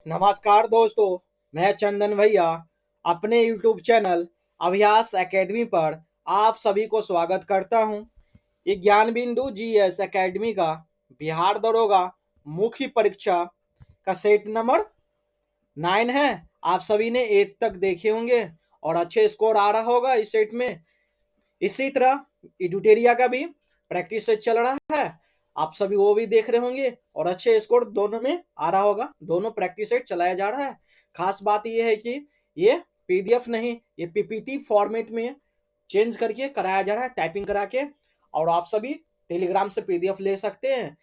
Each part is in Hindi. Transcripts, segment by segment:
नमस्कार दोस्तों, मैं चंदन भैया अपने YouTube चैनल अभ्यास एकेडमी पर आप सभी को स्वागत करता हूं। ये ज्ञान बिंदु जीएस एकेडमी का बिहार दरोगा मुख्य परीक्षा का सेट नंबर 9 है। आप सभी ने 8 तक देखे होंगे और अच्छे स्कोर आ रहा होगा इस सेट में। इसी तरह एडुटेरिया का भी प्रैक्टिस सेट चल रहा है, आप सभी वो भी देख रहे होंगे और अच्छे स्कोर दोनों में आ रहा होगा। दोनों प्रैक्टिस सेट चलाया जा रहा है। खास बात यह है कि ये पीडीएफ नहीं, ये पीपीटी फॉर्मेट में चेंज करके कराया जा रहा है, टाइपिंग करा के। और आप सभी टेलीग्राम से पीडीएफ ले सकते हैं,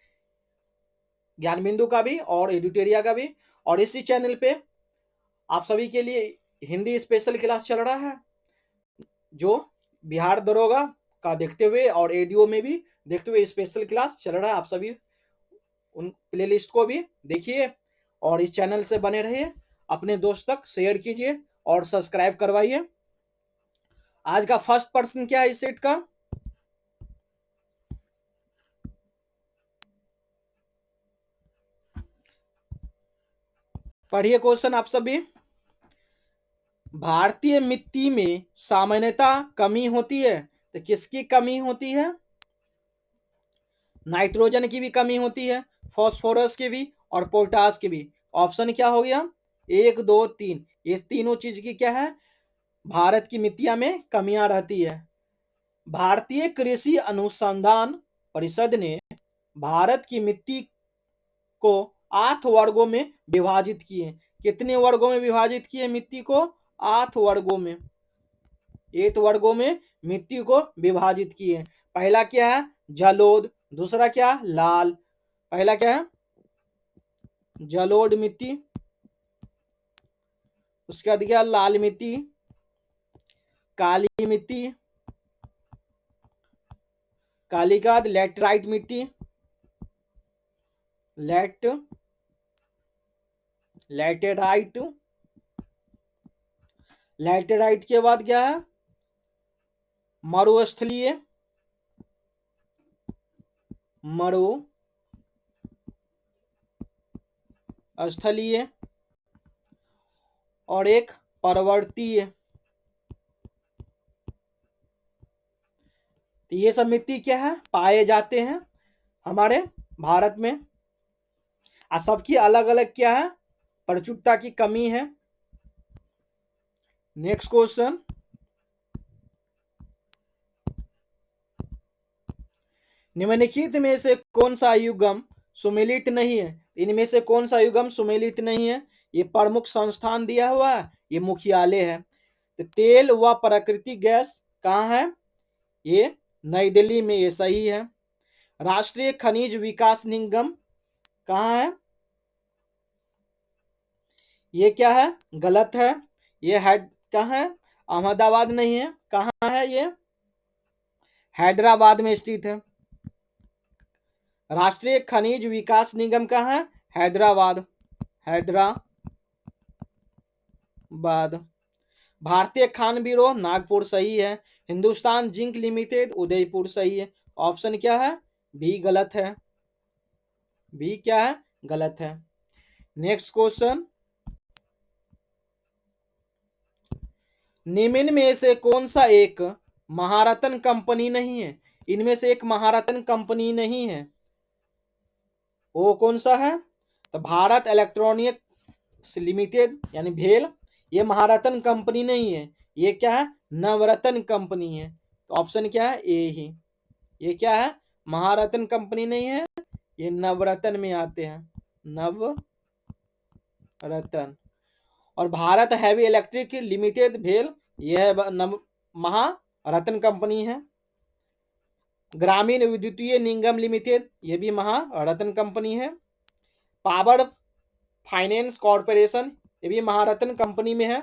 ज्ञान बिंदु का भी और एडुटेरिया का भी। और इसी चैनल पे आप सभी के लिए हिंदी स्पेशल क्लास चल रहा है, जो बिहार दरोगा का देखते हुए और एडीओ में भी देखते हुए स्पेशल क्लास चल रहा है। आप सभी उन प्लेलिस्ट को भी देखिए और इस चैनल से बने रहिए, अपने दोस्त तक शेयर कीजिए और सब्सक्राइब करवाइए। आज का फर्स्ट प्रश्न क्या है इस सेट का? पढ़िए क्वेश्चन आप सभी। भारतीय मिट्टी में सामान्यतः कमी होती है, तो किसकी कमी होती है? नाइट्रोजन की भी कमी होती है, फास्फोरस की भी और पोटास की भी। ऑप्शन क्या हो गया? 1, 2, 3। ये तीनों चीज की क्या है? भारत की मिट्टियां में कमियां रहती है। भारतीय कृषि अनुसंधान परिषद ने भारत की मिट्टी को 8 वर्गों में विभाजित किए। कितने वर्गों में विभाजित किए मिट्टी को? 8 वर्गों में, 8 वर्गों में मिट्टी को विभाजित किए। पहला क्या है? जलोढ़। दूसरा क्या? लाल। पहला क्या है? जलोढ़ मिट्टी। उसके बाद क्या? लाल मिट्टी, काली मिट्टी, काली का लेटराइट मिट्टी, लैटेराइट। लैटेराइट के बाद क्या है? मरुस्थलीय, मरुस्थलीय और एक पर्वतीय। तो ये सब मिट्टी क्या है? पाए जाते हैं हमारे भारत में। सबकी अलग अलग क्या है? प्रचुरता की कमी है। Next question. निम्नलिखित में से कौन सा युग्म सुमेलित नहीं है? इनमें से कौन सा युग्म सुमेलित नहीं है? ये प्रमुख संस्थान दिया हुआ है, ये मुख्यालय है। तो तेल व प्राकृतिक गैस कहाँ है? ये नई दिल्ली में, ये सही है। राष्ट्रीय खनिज विकास निगम कहाँ है? ये क्या है? गलत है। ये हेड कहाँ है? अहमदाबाद नहीं है। कहाँ है ये? हैदराबाद में स्थित है। राष्ट्रीय खनिज विकास निगम कहाँ है? हैदराबाद, हैदराबाद। भारतीय खान ब्यूरो नागपुर सही है। हिंदुस्तान जिंक लिमिटेड उदयपुर सही है। ऑप्शन क्या है? बी गलत है। बी क्या है? गलत है। Next question. निम्न में से कौन सा एक महारत्न कंपनी नहीं है? इनमें से एक महारत्न कंपनी नहीं है, वो कौन सा है? तो भारत इलेक्ट्रॉनिक्स लिमिटेड यानी भेल, ये महारत्न कंपनी नहीं है। ये क्या है? नवरत्न कंपनी है। तो ऑप्शन क्या है? ए ही। ये क्या है? महारत्न कंपनी नहीं है, ये नवरत्न में आते हैं, नवरत्न। और भारत हैवी इलेक्ट्रिक लिमिटेड भेल, यह महारत्न कंपनी है। ग्रामीण विद्युतीय निगम लिमिटेड, ये भी महारत्न कंपनी है। पावर फाइनेंस कॉर्पोरेशन, ये भी महारत्न कंपनी में है।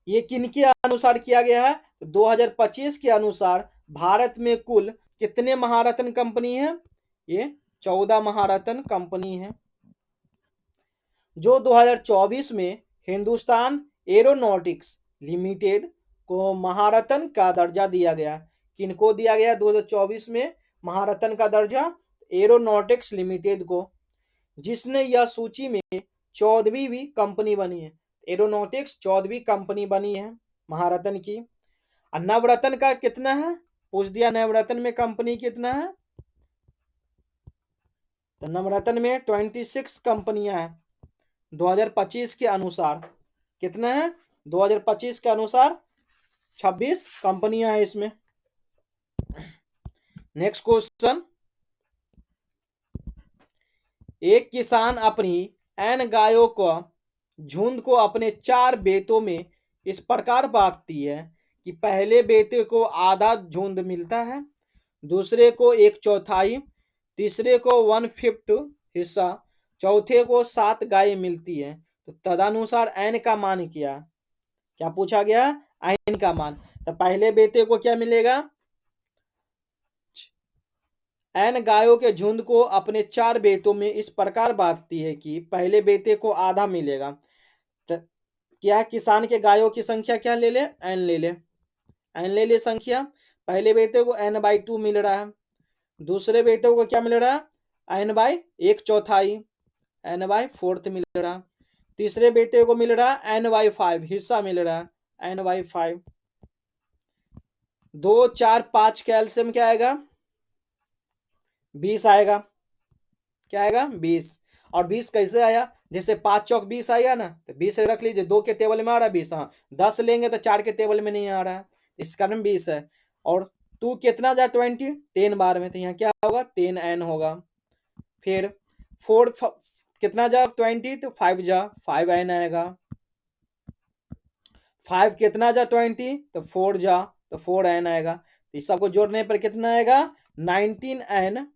ये किनके अनुसार किया गया है? 2025 के अनुसार भारत में कुल कितने महारत्न कंपनी है? ये 14 महारत्न कंपनी है। जो 2024 में हिंदुस्तान एरोनॉटिक्स लिमिटेड को महारत्न का दर्जा दिया गया। किनको दिया गया 2024 में महारत्न का दर्जा? एरोनॉटिक्स लिमिटेड को। जिसने यह सूची में 14वीं कंपनी बनी है। एरोनॉटिक्स 14वीं कंपनी बनी है महारत्न की। और नवरत्न का कितना है, पूछ दिया नवरत्न में कंपनी कितना है, तो नवरत्न में 26 कंपनियां हैं 2025 के अनुसार। कितना है, 2025 के अनुसार 26 कंपनियां हैं इसमें। नेक्स्ट क्वेश्चन, एक किसान अपनी n गायों को झुंड को अपने 4 बेटों में इस प्रकार बांटती है कि पहले बेटे को आधा झुंड मिलता है, दूसरे को 1/4, तीसरे को 1/5 हिस्सा, चौथे को 7 गायें मिलती है। तो तदनुसार n का मान क्या पूछा गया, n का मान। तो पहले बेटे को क्या मिलेगा, n गायों के झुंड को अपने 4 बेटों में इस प्रकार बांटती है कि पहले बेटे को आधा मिलेगा। तो क्या किसान के गायों की संख्या क्या ले ले, n ले ले, n ले ले संख्या। पहले बेटे को n/2 मिल रहा है, दूसरे बेटे को क्या मिल रहा है, n/1/4, n/4 मिल रहा, तीसरे बेटे को मिल रहा है n/5 हिस्सा मिल रहा है, n/5। 2, 4, 5 का एलसीएम क्या आएगा, 20 आएगा। क्या आएगा, 20। और 20 कैसे आया, जैसे 5 चौक 20 आया ना, तो 20 रख लीजिए, 2 के टेबल में आ रहा है 20, हाँ 10 लेंगे तो 4 के टेबल में नहीं आ रहा है, इस कारण 20 है। और 2 कितना जा 20, 10 बार में, तो यहाँ क्या होगा 10n होगा। फिर 4 कितना जा 20, तो 5 जा 5n आएगा। 5 कितना जा 20, तो 4 जा, तो 4n आएगा। तो इस सबको जोड़ने पर कितना आएगा, 19n,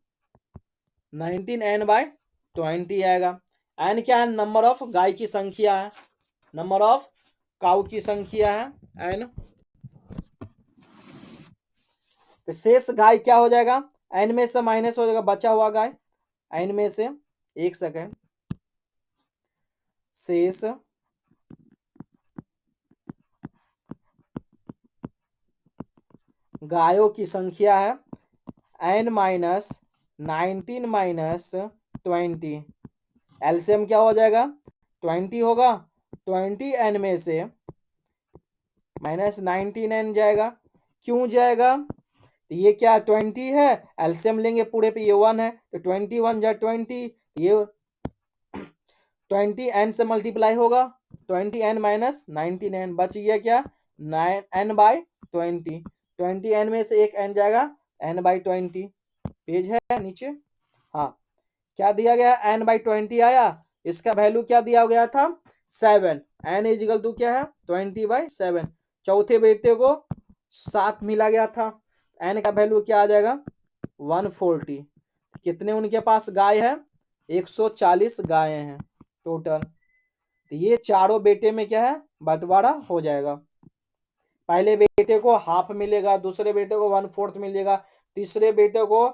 19n/20 आएगा। n क्या है, नंबर ऑफ गाय की संख्या है, नंबर ऑफ काऊ की संख्या है n। तो शेष गाय क्या हो जाएगा, n में से माइनस हो जाएगा बचा हुआ गाय, n में से, एक सेकेंड, शेष गायों की संख्या है n माइनस 19 माइनस 20। एलसीएम क्या हो जाएगा, 20 होगा, 20n में से माइनस 19n जाएगा। क्यों जाएगा, तो ये क्या 20 है, एलसीएम लेंगे पूरे पे, ये 1 है, तो 21 जा 20, ये 20n से मल्टीप्लाई होगा, 20n माइनस 19n, बच गया क्या 9n/20, 20n में से एक n जाएगा, n/20। पेज है नीचे, हाँ क्या दिया गया, n/20 आया, इसका वैल्यू क्या दिया गया था 7, n इजिकल टू क्या है 20/7। चौथे बेटे को 7 मिला गया था, n का वैल्यू क्या आ जाएगा 140। कितने उनके पास गाय है, 140 गायें हैं टोटल। तो ये चारों बेटे में क्या है, बंटवारा हो जाएगा। पहले बेटे को हाफ मिलेगा, दूसरे बेटे को 1/4 मिलेगा, तीसरे बेटे को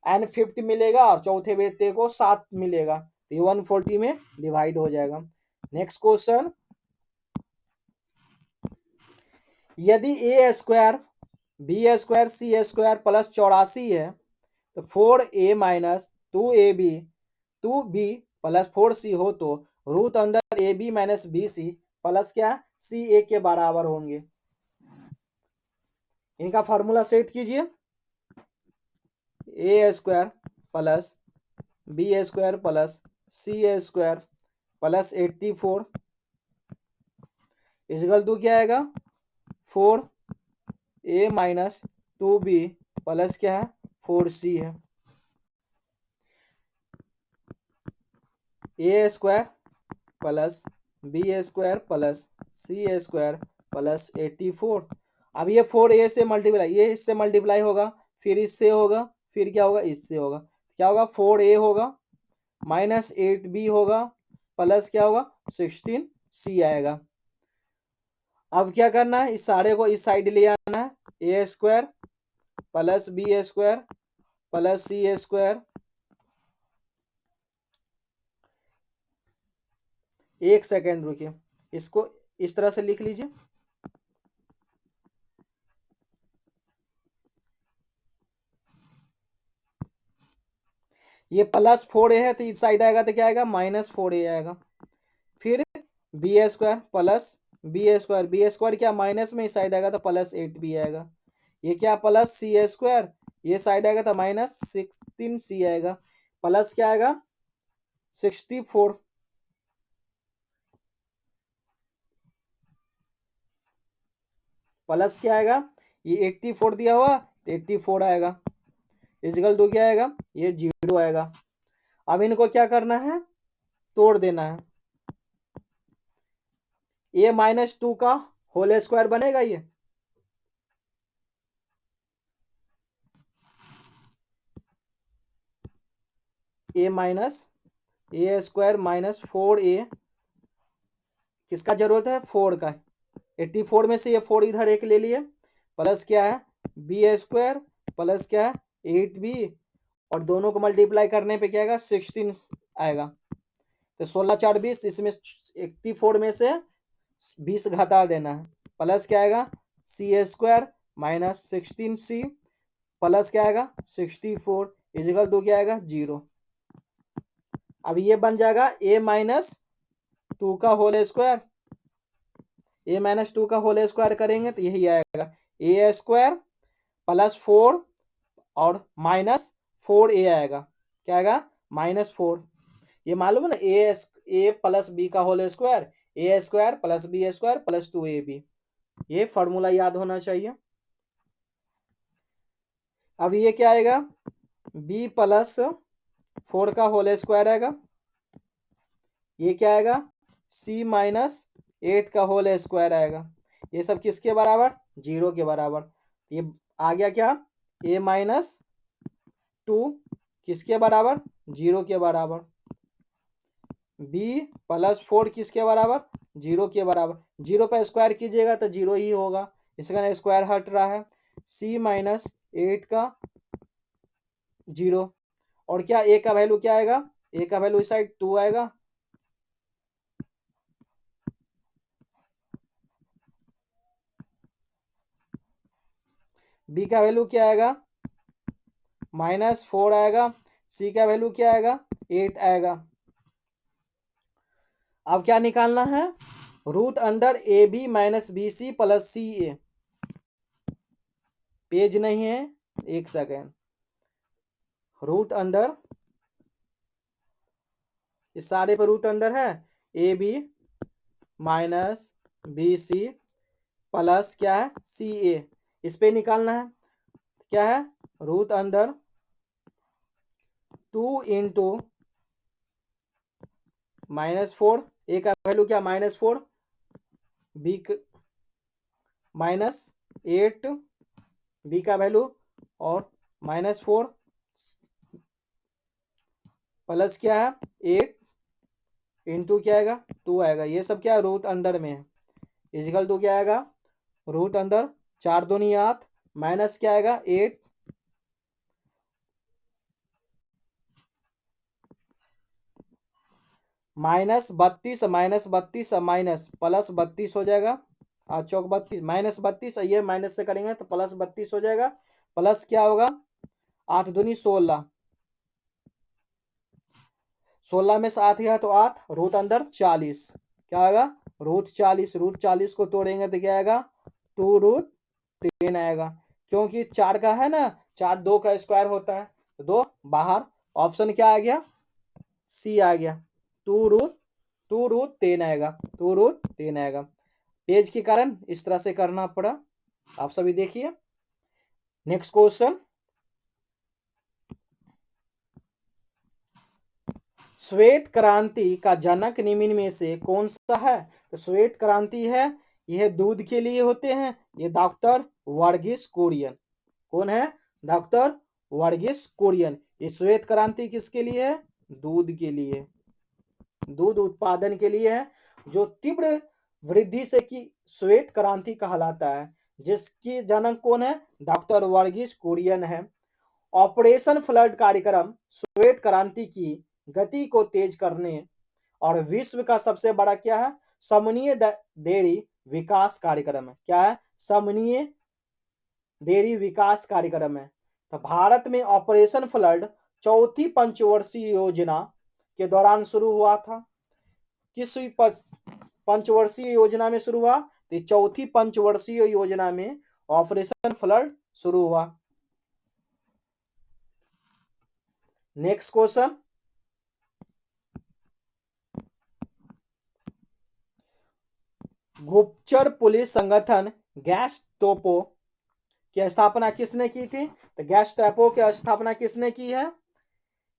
n/5 मिलेगा, और चौथे बेटे को 7 मिलेगा। तो ये 140 में डिवाइड हो जाएगा। नेक्स्ट क्वेश्चन, यदि a² b² c² प्लस 84 है, तो 4a minus 2b plus 4c हो, तो root under ab minus bc plus क्या ca के बराबर होंगे। इनका फॉर्मूला सेट कीजिए, a² plus b² plus c² plus 84 equal to क्या आएगा 4a माइनस 2b प्लस क्या है 4c है। a² plus b² plus c² plus 84। अब ये 4a से मल्टीप्लाई, ये इससे मल्टीप्लाई होगा, फिर इससे होगा, फिर क्या होगा इससे होगा, क्या होगा 4a होगा माइनस 8b होगा प्लस क्या होगा 16c आएगा। अब क्या करना है, इस सारे को इस साइड ले आना है, a² plus b² plus c²। एक सेकेंड रुकिए, इसको इस तरह से लिख लीजिए, ये +4a है तो इस साइड आएगा तो क्या आएगा -4a आएगा। फिर B square plus B square क्या माइनस में इस साइड आएगा तो +8b आएगा। ये क्या प्लस सी स्क्वायर, ये साइड आएगा तो -16c आएगा। प्लस क्या आएगा 64 प्लस क्या आएगा, ये 84 दिया हुआ तो 84 आएगा। इजिकल टू क्या आएगा, ये 0 आएगा। अब इनको क्या करना है, तोड़ देना है। ये -2 का होल स्क्वायर बनेगा, ये ए स्क्वायर -4a किसका जरूरत है, 4 का। 84 में से ये 4 इधर एक ले लिए, प्लस क्या है बी स्क्वायर प्लस क्या है 8b, और दोनों को मल्टीप्लाई करने पे क्या आएगा 16 आएगा। तो 16 4 20, इसमें 84 में से 20 घटा देना है। प्लस क्या आएगा सी स्क्वायर -16c प्लस क्या आएगा 64 इजिकल टू क्या आएगा 0। अब ये बन जाएगा a-2 का होल स्क्वायर, a-2 का होल स्क्वायर करेंगे तो यही आएगा ए स्क्वायर +4 और -4a आएगा। क्या आएगा -4। ये मालूम है ना, ए प्लस बी का whole square, A square plus B square plus 2ab, ये फॉर्मूला याद होना चाहिए। अब ये क्या आएगा b +4 का होल स्क्वायर आएगा। ये क्या आएगा c -8 का होल स्क्वायर आएगा। ये सब किसके बराबर, 0 के बराबर। ये आ गया क्या a-2 किसके बराबर, 0 के बराबर। b +4 किसके बराबर, 0 के बराबर। 0 पर स्क्वायर कीजिएगा तो 0 ही होगा, इसका स्क्वायर हट रहा है। c -8 का 0, और क्या a का वैल्यू क्या आएगा, a का वैल्यू इस साइड 2 आएगा। b का वैल्यू क्या आएगा -4 आएगा। c का वैल्यू क्या आएगा 8 आएगा। अब क्या निकालना है, √AB - BC + CA। पेज नहीं है, एक सेकेंड। रूट अंडर, इस सारे पर रूट अंडर है, AB - BC प्लस क्या है CA, इस पे निकालना है। क्या है √2 × -4, A का वैल्यू क्या -4, B -8 B का वैल्यू, और -4 प्लस क्या है 8 इंटू क्या आएगा 2 आएगा। ये सब क्या रूट अंडर में है। इजिकल टू क्या आएगा रूट अंडर 4 दूनी 8 माइनस क्या आएगा 8 -32 -32 माइनस प्लस 32 हो जाएगा। 8 × 4 = 32 -32, ये माइनस से करेंगे तो प्लस 32 हो जाएगा। प्लस क्या होगा 8 दूनी 16, 16 में से 8 गया तो 8, रूट अंदर 40, क्या आएगा √40 को तोड़ेंगे तो क्या आएगा 2√10 आएगा। क्योंकि 4 का है ना, 4 2 का स्क्वायर होता है तो 2 बाहर। ऑप्शन क्या आ गया सी आ गया, 2√10 आएगा, 2√10 आएगा। पेज के कारण इस तरह से करना पड़ा। आप सभी देखिए नेक्स्ट क्वेश्चन। श्वेत क्रांति का जनक निम्न में से कौन सा है। तो श्वेत क्रांति है, यह दूध के लिए होते हैं, ये डॉक्टर वर्गीस कुरियन। कौन है डॉक्टर वर्गीस कुरियन। ये श्वेत क्रांति किसके लिए है, दूध के लिए, दूध उत्पादन के लिए है, जो तीव्र वृद्धि से की श्वेत क्रांति कहलाता है, जिसकी जनक कौन है डॉक्टर वर्गीस कुरियन है। ऑपरेशन फ्लड कार्यक्रम श्वेत क्रांति की गति को तेज करने और विश्व का सबसे बड़ा क्या है समन्वय डेयरी विकास कार्यक्रम है। क्या है समन्वय डेयरी विकास कार्यक्रम है। तो भारत में ऑपरेशन फ्लड चौथी पंचवर्षीय योजना के दौरान शुरू हुआ था? किस पंचवर्षीय योजना में शुरू हुआ? तो चौथी पंचवर्षीय योजना में ऑपरेशन फ्लड शुरू हुआ। नेक्स्ट क्वेश्चन, गुप्तचर पुलिस संगठन गैस्टापो की स्थापना किसने की थी? तो गैस्टापो की स्थापना किसने की है?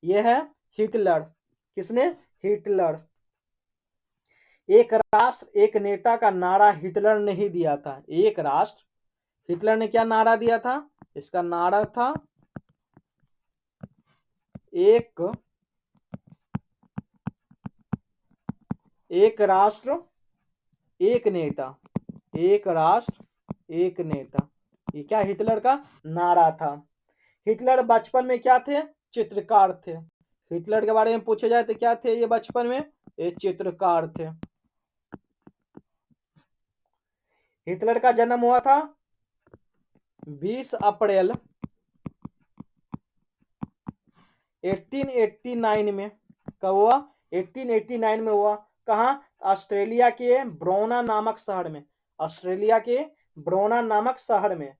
यह है हिटलर। किसने? हिटलर। एक राष्ट्र एक नेता का नारा हिटलर ने ही दिया था। एक राष्ट्र, हिटलर ने क्या नारा दिया था? इसका नारा था एक राष्ट्र एक नेता। एक राष्ट्र एक नेता, ये क्या हिटलर का नारा था। हिटलर बचपन में क्या थे? चित्रकार थे। हिटलर के बारे में पूछे जाए तो क्या थे ये बचपन में? ये चित्रकार थे। हिटलर का जन्म हुआ था 20 अप्रैल 1889 में। कब हुआ? 1889 में हुआ। कहाँ? ऑस्ट्रेलिया के ब्रोना नामक शहर में। ऑस्ट्रेलिया के ब्रोना नामक शहर में।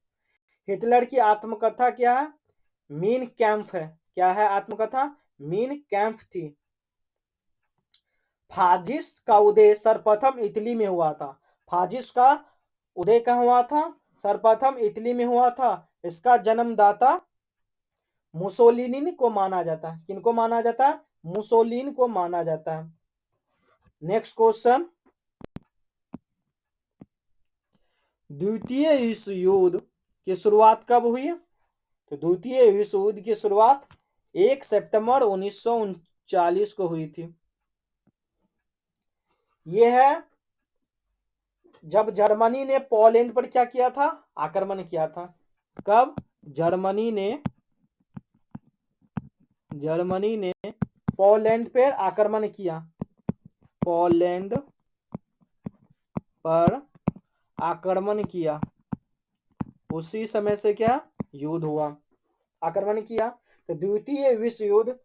हिटलर की आत्मकथा क्या है? मीन कैंप है। क्या है आत्मकथा? मीन कैंप थी। फाजिस्ट का उदय सर्वप्रथम इटली में हुआ था। फाजिस्ट का उदय कहाँ हुआ था? सर्वप्रथम इटली में हुआ था। इसका जन्मदाता मुसोलिनी को माना जाता है। किनको माना जाता है? मुसोलिनी को माना जाता है। नेक्स्ट क्वेश्चन, द्वितीय विश्व युद्ध की शुरुआत कब हुई? तो द्वितीय विश्व युद्ध की शुरुआत 1 सितंबर 1939 को हुई थी। यह है जब जर्मनी ने पोलैंड पर क्या किया था? आक्रमण किया था। कब? जर्मनी ने पोलैंड पर आक्रमण किया। पोलैंड पर आक्रमण किया, उसी समय से क्या युद्ध हुआ? आक्रमण किया। तो द्वितीय विश्व युद्ध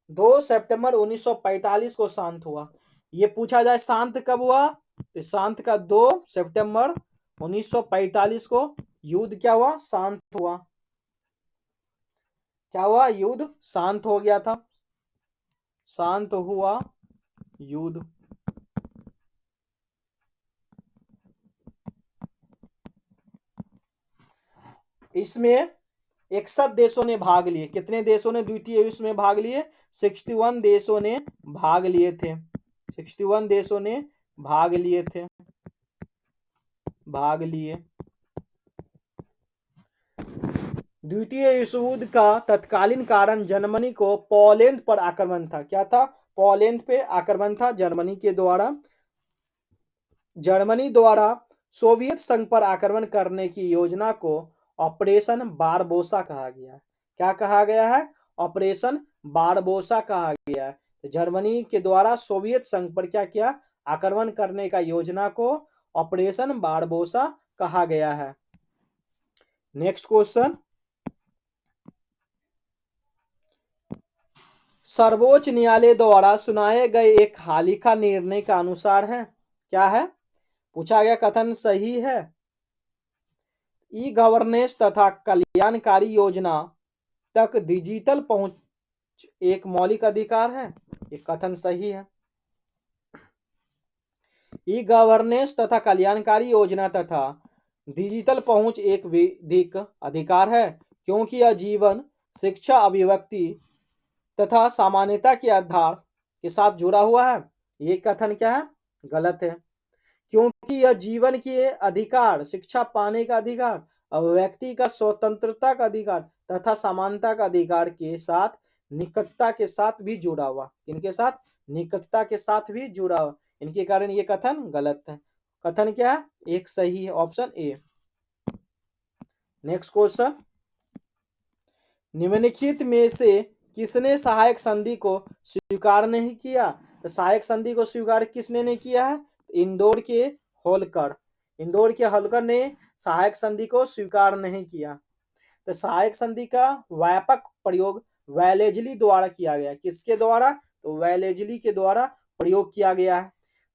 2 सितंबर 1945 को शांत हुआ। ये पूछा जाए शांत कब हुआ? तो शांत का 2 सितंबर 1945 को युद्ध क्या हुआ? शांत हुआ। क्या हुआ? युद्ध शांत हो गया था। शांत हुआ युद्ध। इसमें 61 देशों ने भाग लिए। कितने देशों ने द्वितीय विश्व में भाग लिए? 61 देशों ने भाग लिए थे। 61 देशों ने भाग लिए थे। भाग लिए। द्वितीय विश्व युद्ध का तत्कालीन कारण जर्मनी को पोलैंड पर आक्रमण था। क्या था? पोलैंड पे आक्रमण था जर्मनी के द्वारा। जर्मनी द्वारा सोवियत संघ पर आक्रमण करने की योजना को ऑपरेशन बारबोसा कहा गया है। क्या कहा गया है? ऑपरेशन बारबोसा कहा गया है। तो जर्मनी के द्वारा सोवियत संघ पर क्या किया? आक्रमण करने का योजना को ऑपरेशन बारबोसा कहा गया है। नेक्स्ट क्वेश्चन, सर्वोच्च न्यायालय द्वारा सुनाए गए एक हालिका निर्णय का अनुसार है। क्या है? पूछा गया कथन सही है। ई गवर्नेंस तथा कल्याणकारी योजना तक डिजिटल पहुंच एक मौलिक अधिकार है। ये कथन सही है। ई गवर्नेंस तथा कल्याणकारी योजना तथा डिजिटल पहुंच एक विधिक अधिकार है, क्योंकि यह जीवन, शिक्षा, अभिव्यक्ति तथा सामान्यता के आधार के साथ जुड़ा हुआ है। ये कथन क्या है? गलत है। क्योंकि यह जीवन के अधिकार, शिक्षा पाने का अधिकार, अभिव्यक्ति का स्वतंत्रता का अधिकार तथा समानता का अधिकार के साथ निकटता के साथ भी जुड़ा हुआ। इनके साथ निकटता के साथ भी जुड़ा हुआ। इनके कारण ये कथन गलत है। कथन क्या है? एक सही है, ऑप्शन ए। नेक्स्ट क्वेश्चन, निम्नलिखित में से किसने सहायक संधि को स्वीकार नहीं किया? तो सहायक संधि को स्वीकार किसने नहीं किया है? इंदौर के होलकर। इंदौर के होलकर ने सहायक संधि को स्वीकार नहीं किया। तो सहायक संधि का व्यापक प्रयोग वेलेजली द्वारा किया गया। किसके द्वारा? तो वेलेजली के द्वारा प्रयोग किया गया है।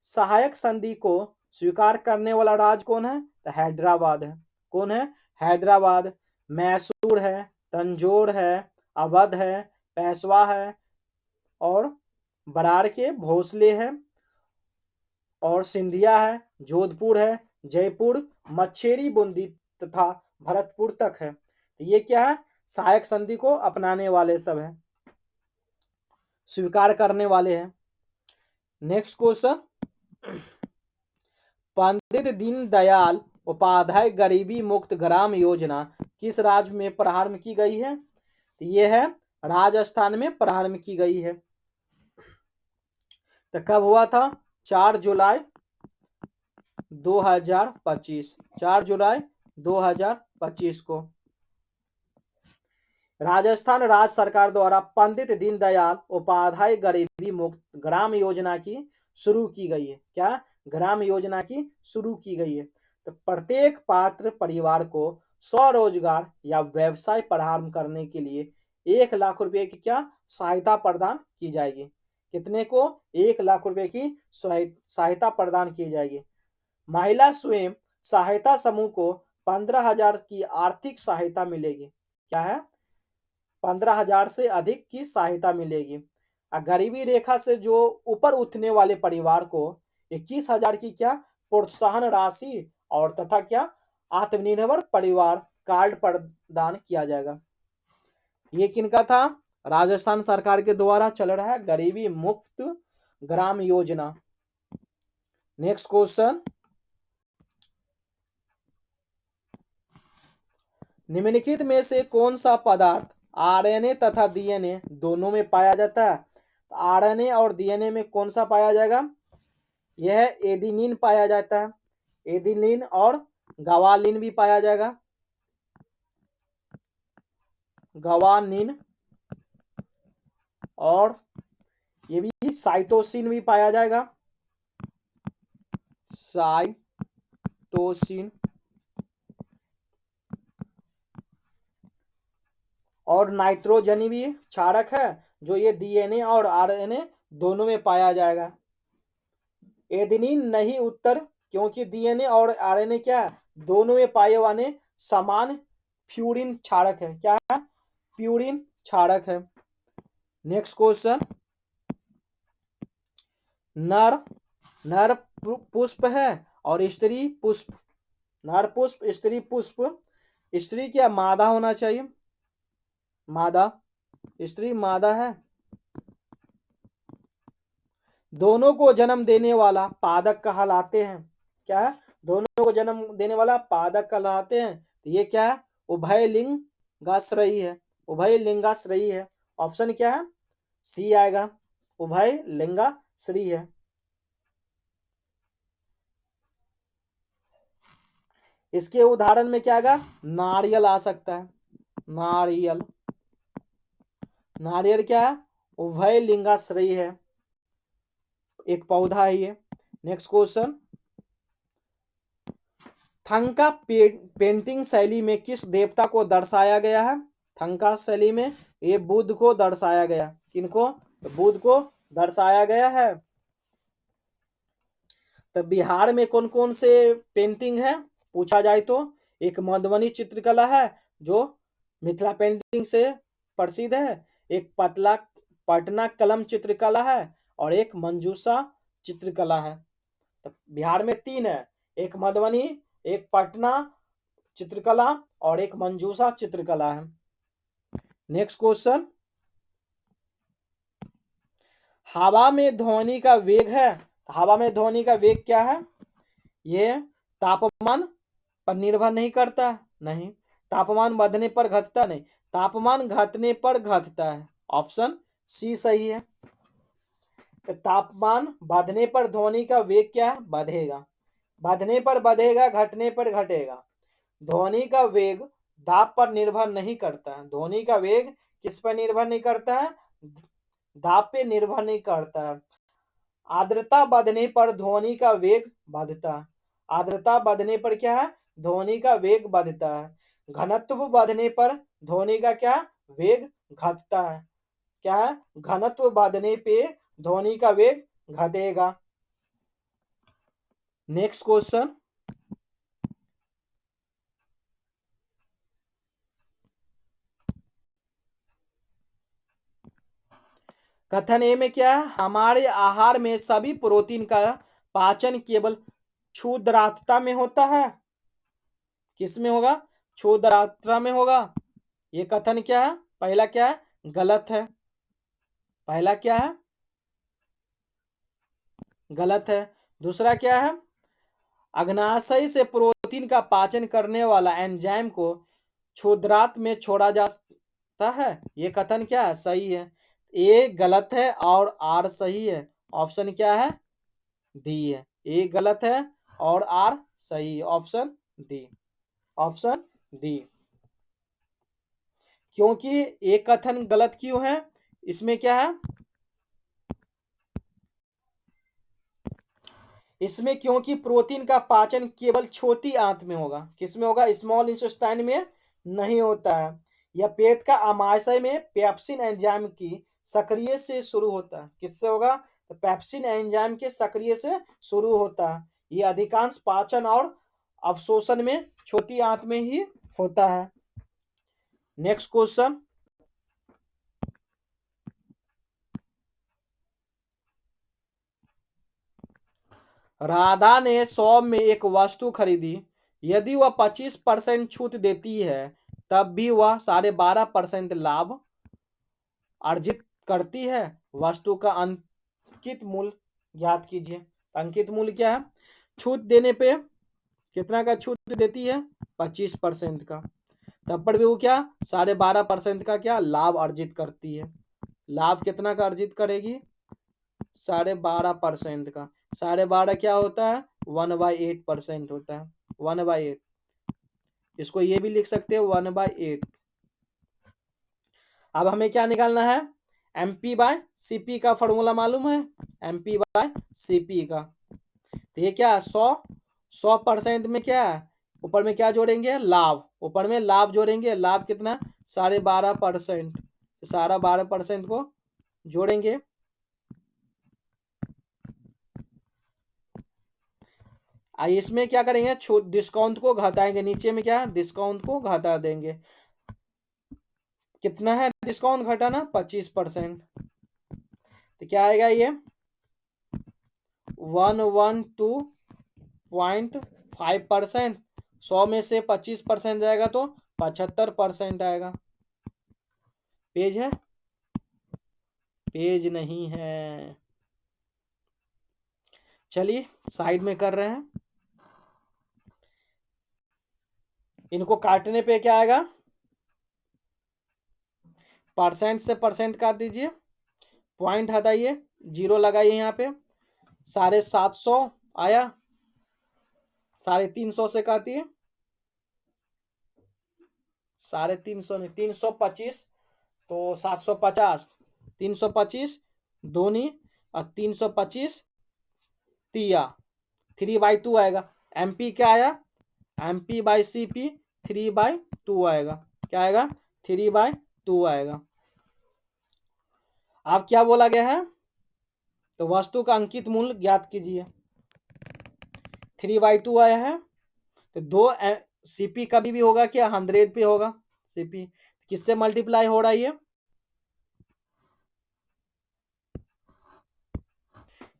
सहायक संधि को स्वीकार करने वाला राज्य कौन है? तो हैदराबाद है। कौन है? हैदराबाद। मैसूर है, तंजौर है, अवध है, पेशवा है और बराड़ के भोसले है और सिंधिया है, जोधपुर है, जयपुर, मच्छेरी, बूंदी तथा भरतपुर तक है। तो ये क्या है? सहायक संधि को अपनाने वाले सब है, स्वीकार करने वाले हैं। नेक्स्ट क्वेश्चन, पंडित दीनदयाल उपाध्याय गरीबी मुक्त ग्राम योजना किस राज्य में प्रारंभ की गई है? तो ये है राजस्थान में प्रारंभ की गई है। तो कब हुआ था? 4 जुलाई 2025। 4 जुलाई 2025 को राजस्थान राज्य सरकार द्वारा पंडित दीनदयाल उपाध्याय गरीबी मुक्त ग्राम योजना की शुरू की गई है। क्या? ग्राम योजना की शुरू की गई है। तो प्रत्येक पात्र परिवार को स्वरोजगार या व्यवसाय प्रारंभ करने के लिए 1 लाख रुपए की क्या सहायता प्रदान की जाएगी? कितने को? 1 लाख रुपए की सहायता प्रदान की जाएगी। महिला स्वयं सहायता समूह को 15,000 की आर्थिक सहायता मिलेगी। क्या है? 15,000 से अधिक की सहायता मिलेगी। गरीबी रेखा से जो ऊपर उठने वाले परिवार को 21,000 की क्या प्रोत्साहन राशि और तथा क्या आत्मनिर्भर परिवार कार्ड प्रदान किया जाएगा। ये किनका था? राजस्थान सरकार के द्वारा चल रहा है गरीबी मुक्त ग्राम योजना। नेक्स्ट क्वेश्चन, निम्नलिखित में से कौन सा पदार्थ आरएनए तथा डीएनए दोनों में पाया जाता है? आरएनए और डीएनए में कौन सा पाया जाएगा? यह एडिनिन पाया जाता है। एडिनिन और गवानिन भी पाया जाएगा। गवानिन और ये भी साइटोसिन भी पाया जाएगा। साइटोसिन और नाइट्रोजन भी क्षारक है जो ये डीएनए और आरएनए दोनों में पाया जाएगा। एडेनिन नहीं उत्तर, क्योंकि डीएनए और आरएनए क्या है? दोनों में पाए वाले समान प्यूरिन क्षारक है। क्या है? प्यूरिन क्षारक है। नेक्स्ट क्वेश्चन, नर पुष्प है और स्त्री पुष्प। नर पुष्प, स्त्री पुष्प। स्त्री क्या मादा होना चाहिए? मादा। स्त्री मादा है। दोनों को जन्म देने वाला पादक कहलाते हैं। क्या है? दोनों को जन्म देने वाला पादक कहलाते हैं। तो ये क्या है? उभय लिंगाश्रयी है। उभय लिंगाश्रयी है। ऑप्शन क्या है? सी आएगा, उभय लिंगाश्रयी है। इसके उदाहरण में क्या आएगा? नारियल आ सकता है। नारियल। नारियल क्या है? उभय लिंगाश्रयी है, एक पौधा है ये। नेक्स्ट क्वेश्चन, थंका पेंटिंग शैली में किस देवता को दर्शाया गया है? थंका शैली में ये बुद्ध को दर्शाया गया। किनको? बुद्ध को दर्शाया गया है। तो बिहार में कौन कौन से पेंटिंग है पूछा जाए तो एक मधुबनी चित्रकला है जो मिथिला पेंटिंग से प्रसिद्ध है, एक पटना कलम चित्रकला है और एक मंजूषा चित्रकला है। तो बिहार में 3 है, एक मधुबनी, एक पटना चित्रकला और एक मंजूषा चित्रकला है। नेक्स्ट क्वेश्चन, हवा में ध्वनि का वेग है। हवा में ध्वनि का वेग क्या है? ये तापमान पर निर्भर नहीं करता। नहीं। तापमान बढ़ने पर घटता नहीं, तापमान घटने पर घटता है। ऑप्शन सी सही है। तापमान बढ़ने पर ध्वनि का वेग क्या है? बढ़ेगा। बढ़ने पर बढ़ेगा, घटने पर घटेगा। ध्वनि का वेग दाब पर निर्भर नहीं करता है। ध्वनि का वेग किस पर निर्भर नहीं करता है? दाब पे निर्भर नहीं करता है। आर्द्रता बढ़ने पर ध्वनि का वेग बढ़ता है। आर्द्रता बढ़ने पर क्या है? ध्वनि का वेग बढ़ता है। घनत्व बढ़ने पर ध्वनि का क्या? वेग घटता है। क्या है? घनत्व बढ़ने पे ध्वनि का वेग घटेगा। नेक्स्ट क्वेश्चन, कथन ए में क्या है? हमारे आहार में सभी प्रोटीन का पाचन केवल क्षुद्रांतता में होता है। किस में होगा? क्षुद्रांतता में होगा। ये कथन क्या है? पहला क्या है? गलत है। पहला क्या है? गलत है। दूसरा क्या है? अग्नाशय से प्रोटीन का पाचन करने वाला एंजाइम को क्षुद्रांत में छोड़ा जाता है। ये कथन क्या है? सही है। ए गलत है और आर सही है। ऑप्शन क्या है? डी है। ए गलत है और आर सही है। Option D. Option D. क्योंकि एक कथन गलत क्यों है? इसमें क्या है? इसमें क्योंकि प्रोटीन का पाचन केवल छोटी आंत में होगा। किसमें होगा? स्मॉल इंटेस्टाइन में नहीं होता है। यह पेट का आमाशय में पेप्सिन एंजाइम की सक्रिय से शुरू होता है। किससे होगा? तो पेप्सिन एंजाइम के सक्रिय से शुरू होता है। ये अधिकांश पाचन और अवशोषण में छोटी आंत में ही होता है। नेक्स्ट क्वेश्चन, राधा ने 100 में एक वस्तु खरीदी। यदि वह 25% छूट देती है तब भी वह 12.5% लाभ अर्जित करती है। वस्तु का अंकित मूल्य ज्ञात कीजिए। अंकित मूल्य क्या है? छूट देने पे कितना का छूट देती है? 25% का। तब पर भी वो क्या? 12.5% का क्या लाभ अर्जित करती है। लाभ कितना का अर्जित करेगी? 12.5% का। 12.5 क्या होता है? 1/8% होता है। 1/8। इसको ये भी लिख सकते हैं 1/8। अब हमें क्या निकालना है? MP/CP का फॉर्मूला मालूम है? MP/CP का। तो ये क्या? 100% में क्या है? ऊपर में क्या जोड़ेंगे? लाभ। ऊपर में लाभ जोड़ेंगे। लाभ कितना? 12.5%। 12.5% को जोड़ेंगे। इसमें क्या करेंगे? डिस्काउंट को घटाएंगे। नीचे में क्या है? डिस्काउंट को घटा देंगे। कितना है डिस्काउंट घटाना? 25%। तो क्या आएगा? ये 112.5%। 100 में से 25% जाएगा तो 75% आएगा। पेज है? पेज नहीं है। चलिए साइड में कर रहे हैं। इनको काटने पे क्या आएगा? परसेंट से परसेंट काट दीजिए। पॉइंट हटाइए, जीरो लगाइए यहाँ पे। 750 आया। 350 से काटिए। 350 नहीं, 325 तो 750। 325 दूनी और 325 तिया 3/2 आएगा। MP क्या आया? MP/CP 3/2 आएगा। क्या आएगा? 3/2 आएगा। अब क्या बोला गया है? तो वस्तु का अंकित मूल्य ज्ञात कीजिए। 3/2 आया है तो 2 CP कभी भी होगा क्या? 100 पे होगा। CP किससे मल्टीप्लाई हो रहा है?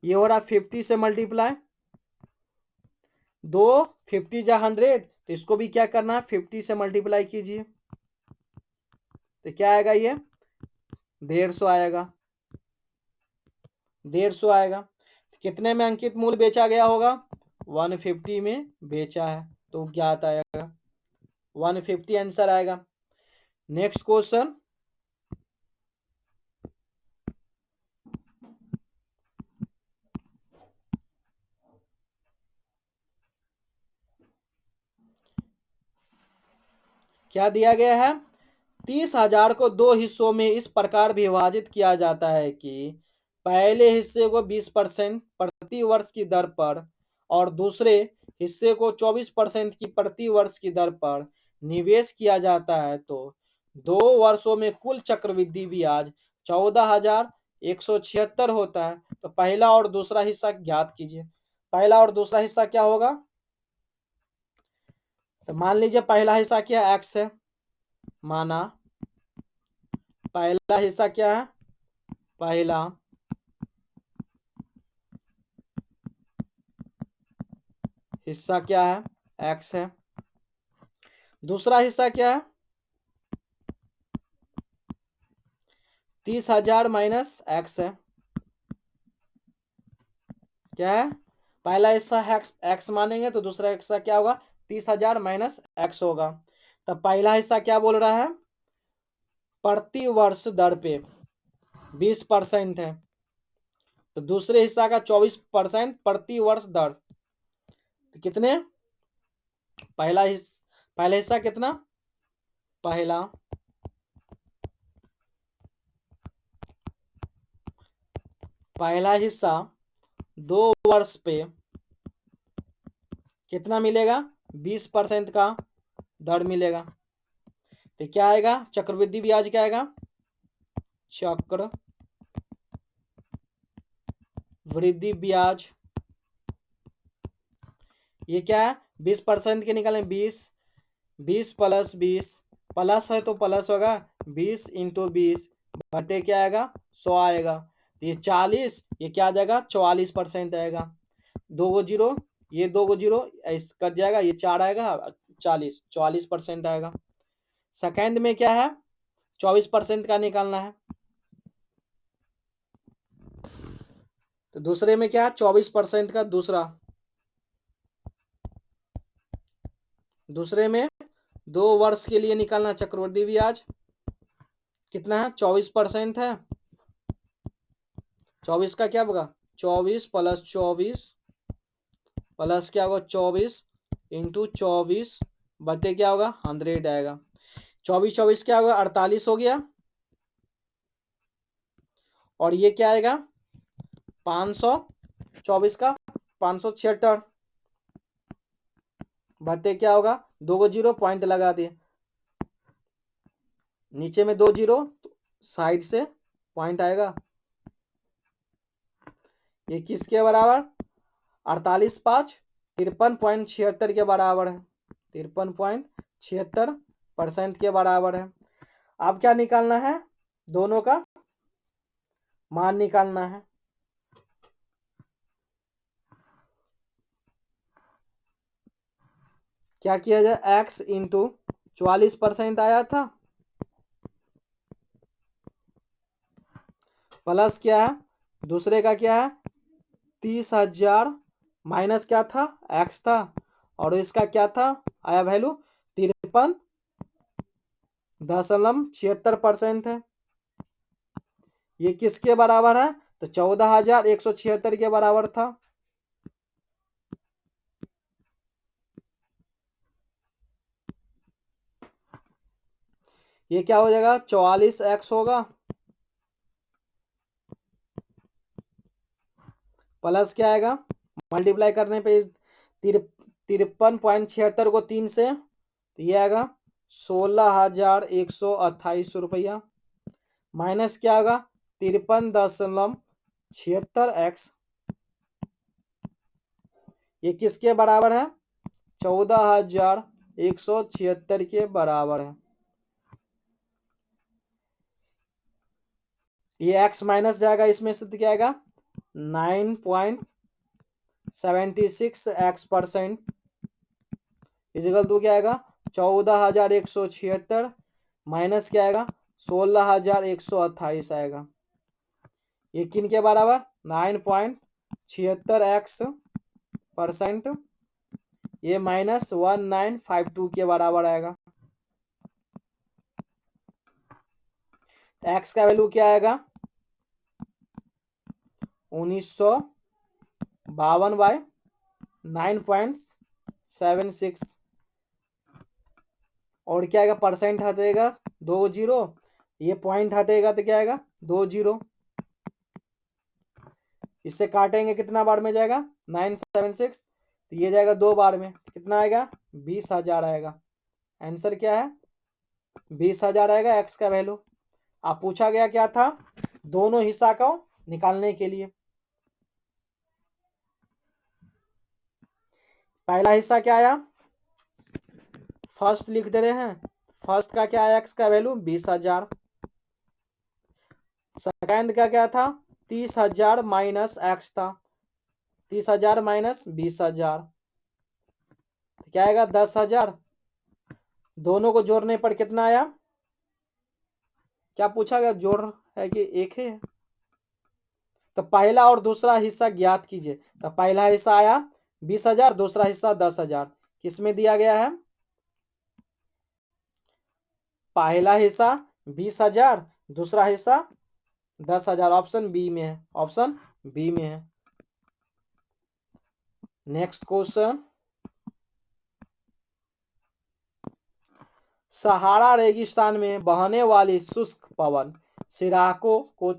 ये हो रहा 50 से मल्टीप्लाई। 2 50 जा 100 तो इसको भी क्या करना है? 50 से मल्टीप्लाई कीजिए। तो क्या आएगा? ये 150 आएगा। 150 आएगा। तो कितने में अंकित मूल्य बेचा गया होगा? 150 में बेचा है तो ज्ञात आएगा। 150 आंसर आएगा। नेक्स्ट क्वेश्चन, क्या दिया गया है? 30,000 को 2 हिस्सों में इस प्रकार विभाजित किया जाता है कि पहले हिस्से को 20% प्रति वर्ष की दर पर और दूसरे हिस्से को 24% की प्रति वर्ष की दर पर निवेश किया जाता है। तो 2 वर्षों में कुल चक्रवृद्धि ब्याज 14,176 होता है। तो पहला और दूसरा हिस्सा ज्ञात कीजिए। पहला और दूसरा हिस्सा क्या होगा? तो मान लीजिए पहला हिस्सा क्या x है, माना पहला हिस्सा क्या है, पहला हिस्सा क्या है, x है। दूसरा हिस्सा क्या है, 30,000 माइनस x है। क्या है? पहला हिस्सा x मानेंगे तो दूसरा हिस्सा क्या होगा, 30,000 माइनस x होगा। तब पहला हिस्सा क्या बोल रहा है, प्रति वर्ष दर पे 20% है। तो दूसरे हिस्सा का 24% प्रति वर्ष दर। तो कितने? पहला हिस्सा कितना, पहला हिस्सा 2 वर्ष पे कितना मिलेगा, 20% का दर मिलेगा। तो क्या आएगा, चक्रवृद्धि ब्याज क्या आएगा, चक्र वृद्धि ब्याज। ये क्या है, 20% के निकालें, 20 प्लस 20, प्लस है तो प्लस होगा, 20 इंटू 20 बटे क्या आएगा, 100 आएगा। तो ये 40, ये क्या आ जाएगा, 44% आएगा। 2 गो जीरो, ये 2 गो जीरो कट जाएगा, ये 4 आएगा, 44% आएगा। सेकेंड में क्या है, 24% का निकालना है। तो दूसरे में क्या है, 24% का दूसरे में 2 वर्ष के लिए निकालना चक्रवृद्धि ब्याज कितना है, 24% है। 24 का क्या होगा, 24 प्लस 24 प्लस क्या होगा, 24 इंटू 24 बटे क्या होगा, 100 आएगा। 24 क्या होगा, 48 हो गया। और ये क्या आएगा, 524 का 576 बटे क्या होगा, 2 गो जीरो पॉइंट लगा दिए, नीचे में 2 जीरो साइड से पॉइंट आएगा। ये किसके बराबर, 48 5 53.76 के बराबर है, 53.76% के बराबर है। अब क्या निकालना है, दोनों का मान निकालना है। क्या किया जाए, x इंटू 44% आया था, प्लस क्या है, दूसरे का क्या है, 30,000 माइनस क्या था, x था, और इसका क्या था, आया वैल्यू 53.76% है। ये किसके बराबर है, तो 14,176 के बराबर था। ये क्या हो जाएगा, 44x होगा, प्लस क्या आएगा, मल्टीप्लाई करने पे 53.76 को 3 से, तो ये आएगा 16,128 रुपया, माइनस क्या होगा, 53.76x। ये किसके बराबर है, 14,176 के बराबर है। ये x माइनस जाएगा, इसमें से तो क्या आएगा, 9.76x% इजिकल टू क्या आएगा, 14,176 माइनस क्या आएगा, 16,128 आएगा। ये किन के बराबर, 9.76x%, ये माइनस 1952 के बराबर आएगा। x का वैल्यू क्या आएगा, 1952/9.76, और क्या आएगा, परसेंट हटेगा 2 जीरो, ये पॉइंट हटेगा तो क्या आएगा, 2 जीरो, इससे काटेंगे कितना बार में जाएगा, 976, तो ये जाएगा 2 बार में, कितना आएगा, 20,000 आएगा। आंसर क्या है, 20,000 आएगा एक्स का वैल्यू। अब पूछा गया क्या था, दोनों हिस्सा को निकालने के लिए। पहला हिस्सा क्या आया, फर्स्ट लिख दे रहे हैं, फर्स्ट का क्या आया, एक्स का वैल्यू 20,000। सेकंड का क्या था, 30,000 माइनस एक्स था, 30,000 माइनस 20,000 क्या आएगा, 10,000। दोनों को जोड़ने पर कितना आया, क्या पूछा गया, जोड़ है कि एक है। तो पहला और दूसरा हिस्सा ज्ञात कीजिए। तो पहला हिस्सा आया 20,000, दूसरा हिस्सा 10,000। किसमें दिया गया है, पहला हिस्सा 20,000, दूसरा हिस्सा 10,000, ऑप्शन बी में है, ऑप्शन बी में है। नेक्स्ट क्वेश्चन, सहारा रेगिस्तान में बहने वाली शुष्क पवन सिराको को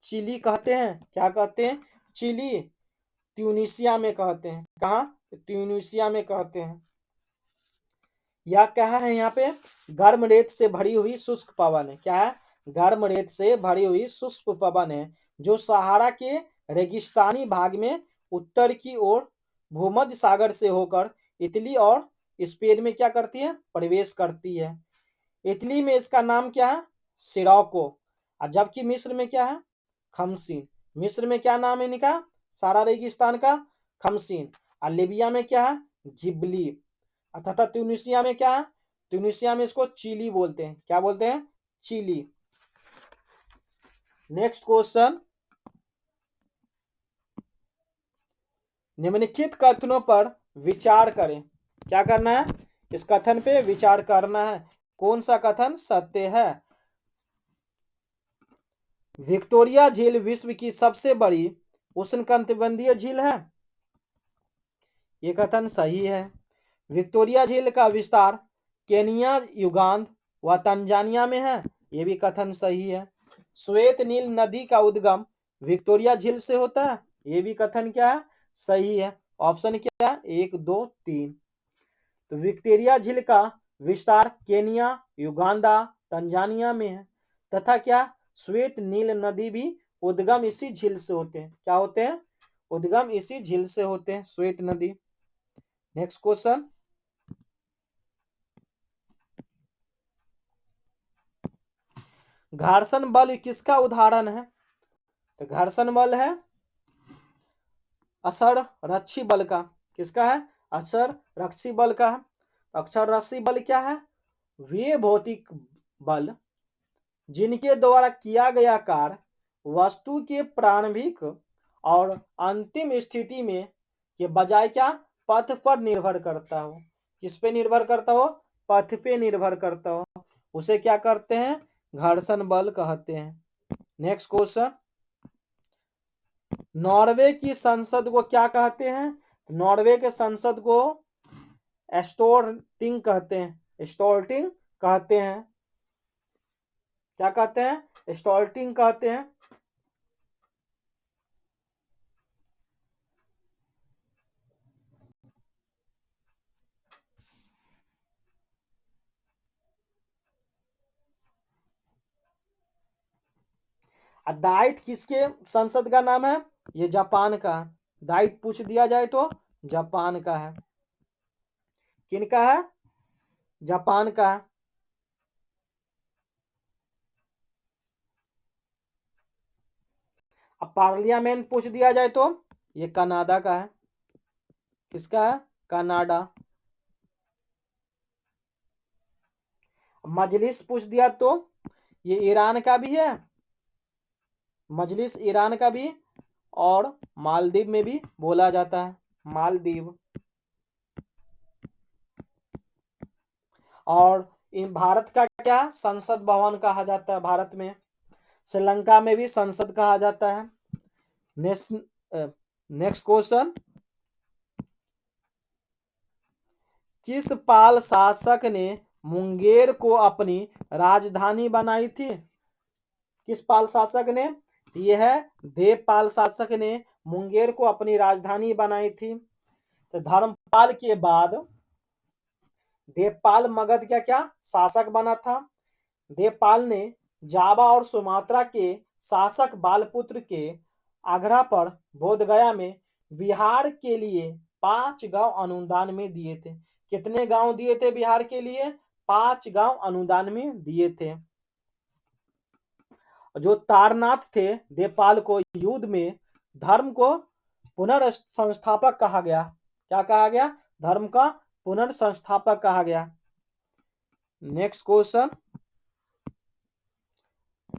चिली कहते हैं, क्या कहते हैं, चिली, ट्यूनिसिया में कहते हैं, कहा, ट्यूनिसिया में कहते हैं। या क्या है यहाँ पे, गर्म रेत से भरी हुई शुष्क पवन है, क्या है, गर्म रेत से भरी हुई शुष्क पवन है जो सहारा के रेगिस्तानी भाग में उत्तर की ओर भूमध्य सागर से होकर इटली और स्पेन में क्या करती है, प्रवेश करती है। इटली में इसका नाम क्या है, सिराको, और जबकि मिस्र में क्या है, खमसीन। मिस्र में क्या नाम है इनका, सारा रेगिस्तान का, खमसीन। और लीबिया में क्या है, गिबली। तथा ट्यूनिसिया में क्या है, ट्यूनिसिया में इसको चिली बोलते हैं, क्या बोलते हैं, चिली। नेक्स्ट क्वेश्चन, निम्नलिखित कथनों पर विचार करें। क्या करना है, इस कथन पे विचार करना है, कौन सा कथन सत्य है। विक्टोरिया झील विश्व की सबसे बड़ी उष्णकटिबंधीय झील है, ये कथन सही है। विक्टोरिया झील का विस्तार केनिया, युगांड व तंजानिया में है, ये भी कथन सही है। श्वेत नील नदी का उद्गम विक्टोरिया झील से होता है, ये भी कथन क्या है, सही है। ऑप्शन क्या है, 1 2 3। तो विक्टोरिया झील का विस्तार केनिया, युगांडा, तंजानिया में है। तथा क्या, श्वेत नील नदी भी उद्गम इसी झील से होते हैं, क्या होते हैं, उद्गम इसी झील से होते हैं, श्वेत नदी। नेक्स्ट क्वेश्चन, घर्षण बल किसका उदाहरण है, तो घर्षण बल है असर रक्षी बल का, किसका है, असर रक्षी बल का है। अक्षर रक्षी बल क्या है, वे भौतिक बल जिनके द्वारा किया गया कार्य वस्तु के प्रारंभिक और अंतिम स्थिति में के बजाय क्या, पथ पर निर्भर करता हो, किस पे निर्भर करता हो, पथ पे निर्भर करता हो, उसे क्या करते हैं, घर्षण बल कहते हैं। नेक्स्ट क्वेश्चन, नॉर्वे की संसद को क्या कहते हैं, नॉर्वे के संसद को स्टोर्टिंग कहते हैं, स्टोर्टिंग कहते हैं, क्या कहते हैं, स्टोर्टिंग कहते हैं। दायित्व किसके संसद का नाम है, ये जापान का है। दायित्व पूछ दिया जाए तो जापान का है, किनका है, जापान का है। अब पार्लियामेंट पूछ दिया जाए तो ये कनाडा का है, किसका है, कनाडा। मजलिस पूछ दिया तो ये ईरान का भी है, मजलिस ईरान का भी, और मालदीव में भी बोला जाता है, मालदीव। और इन भारत का क्या, संसद भवन कहा जाता है भारत में। श्रीलंका में भी संसद कहा जाता है। नेक्स्ट क्वेश्चन, किस पाल शासक ने मुंगेर को अपनी राजधानी बनाई थी, किस पाल शासक ने, यह है देवपाल शासक ने मुंगेर को अपनी राजधानी बनाई थी। तो धर्मपाल के बाद देवपाल मगध का क्या शासक बना था। देवपाल ने जावा और सुमात्रा के शासक बालपुत्र के आग्रह पर बोधगया में बिहार के लिए 5 गांव अनुदान में दिए थे। कितने गांव दिए थे बिहार के लिए? 5 गांव अनुदान में दिए थे। जो तारनाथ थे, देवपाल को युद्ध में धर्म को पुनर्संस्थापक कहा गया। क्या कहा गया? धर्म का पुनर्संस्थापक कहा गया। नेक्स्ट क्वेश्चन,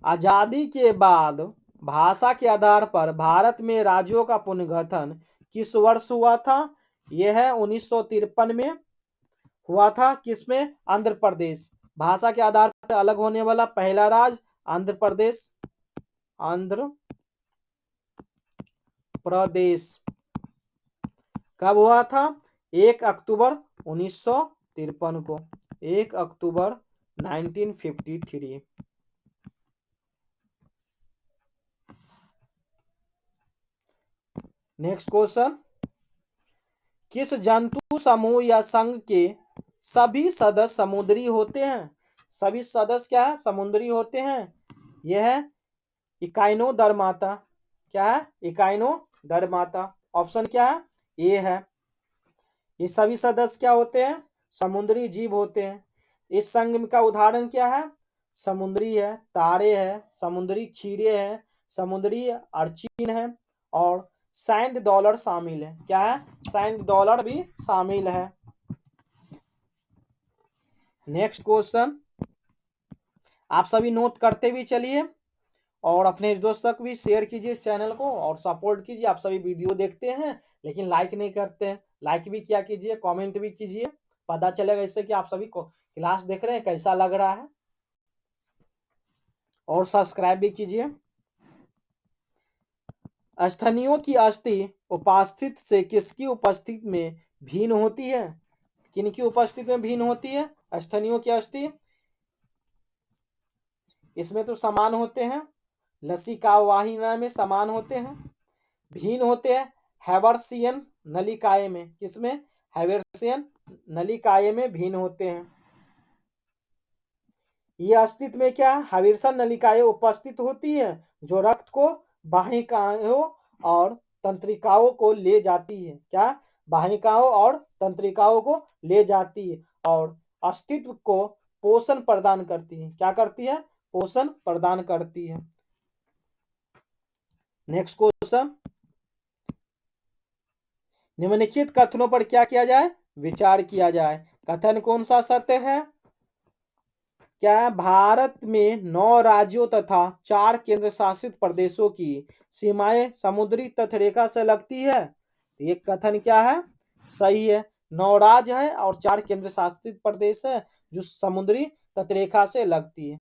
आजादी के बाद भाषा के आधार पर भारत में राज्यों का पुनर्गठन किस वर्ष हुआ था? यह है 1953 में हुआ था। किसमें? आंध्र प्रदेश। भाषा के आधार पर अलग होने वाला पहला राज्य आंध्र प्रदेश। आंध्र प्रदेश कब हुआ था? 1 अक्टूबर 1953 को। 1 अक्टूबर 1953। नेक्स्ट क्वेश्चन, किस जंतु समूह या संघ के सभी सदस्य समुद्री होते हैं? सभी सदस्य क्या है? समुद्री होते हैं। यह है इकाइनोडर्माटा। क्या है? इकाइनोडर्माटा। ऑप्शन क्या है? ए है। ये सभी सदस्य क्या होते हैं? समुद्री जीव होते हैं। इस संघ का उदाहरण क्या है? समुद्री है, तारे है, समुद्री खीरे है, समुद्री अर्चिन है और सैंड डॉलर शामिल है। क्या है? सैंड डॉलर भी शामिल है। नेक्स्ट क्वेश्चन, आप सभी नोट करते भी चलिए और अपने दोस्तों को भी शेयर कीजिए इस चैनल को और सपोर्ट कीजिए। आप सभी वीडियो देखते हैं लेकिन लाइक नहीं करते हैं, लाइक भी किया कीजिए, कमेंट भी कीजिए, पता चलेगा इससे कि आप सभी को क्लास देख रहे हैं, कैसा लग रहा है। और सब्सक्राइब भी कीजिए। स्थनियों की अस्थि उपस्थित से किसकी उपस्थिति में भिन्न होती है? किनकी उपस्थिति में भिन्न होती है स्थनियों की अस्थि? इसमें तो समान होते हैं, लसिका वाहिना में समान होते हैं। भिन्न होते हैं हैवर्सियन नलिकाए में। किसमें? हैवर्सियन नलिकाए में भिन्न होते हैं। ये अस्तित्व में क्या? हैवर्सियन नलिकाएं उपस्थित होती है जो रक्त को वाहिकाओं और तंत्रिकाओं को ले जाती है। क्या? वाहिकाओं और तंत्रिकाओं को ले जाती है और अस्तित्व को पोषण प्रदान करती है। क्या करती है? पोषण प्रदान करती है। नेक्स्ट क्वेश्चन, निम्नलिखित कथनों पर क्या किया जाए? विचार किया जाए। कथन कौन सा सत्य है? क्या भारत में 9 राज्यों तथा 4 केंद्र शासित प्रदेशों की सीमाएं समुद्री तटरेखा से लगती है? ये कथन क्या है? सही है। 9 राज्य है और 4 केंद्र शासित प्रदेश है जो समुद्री तटरेखा से लगती है।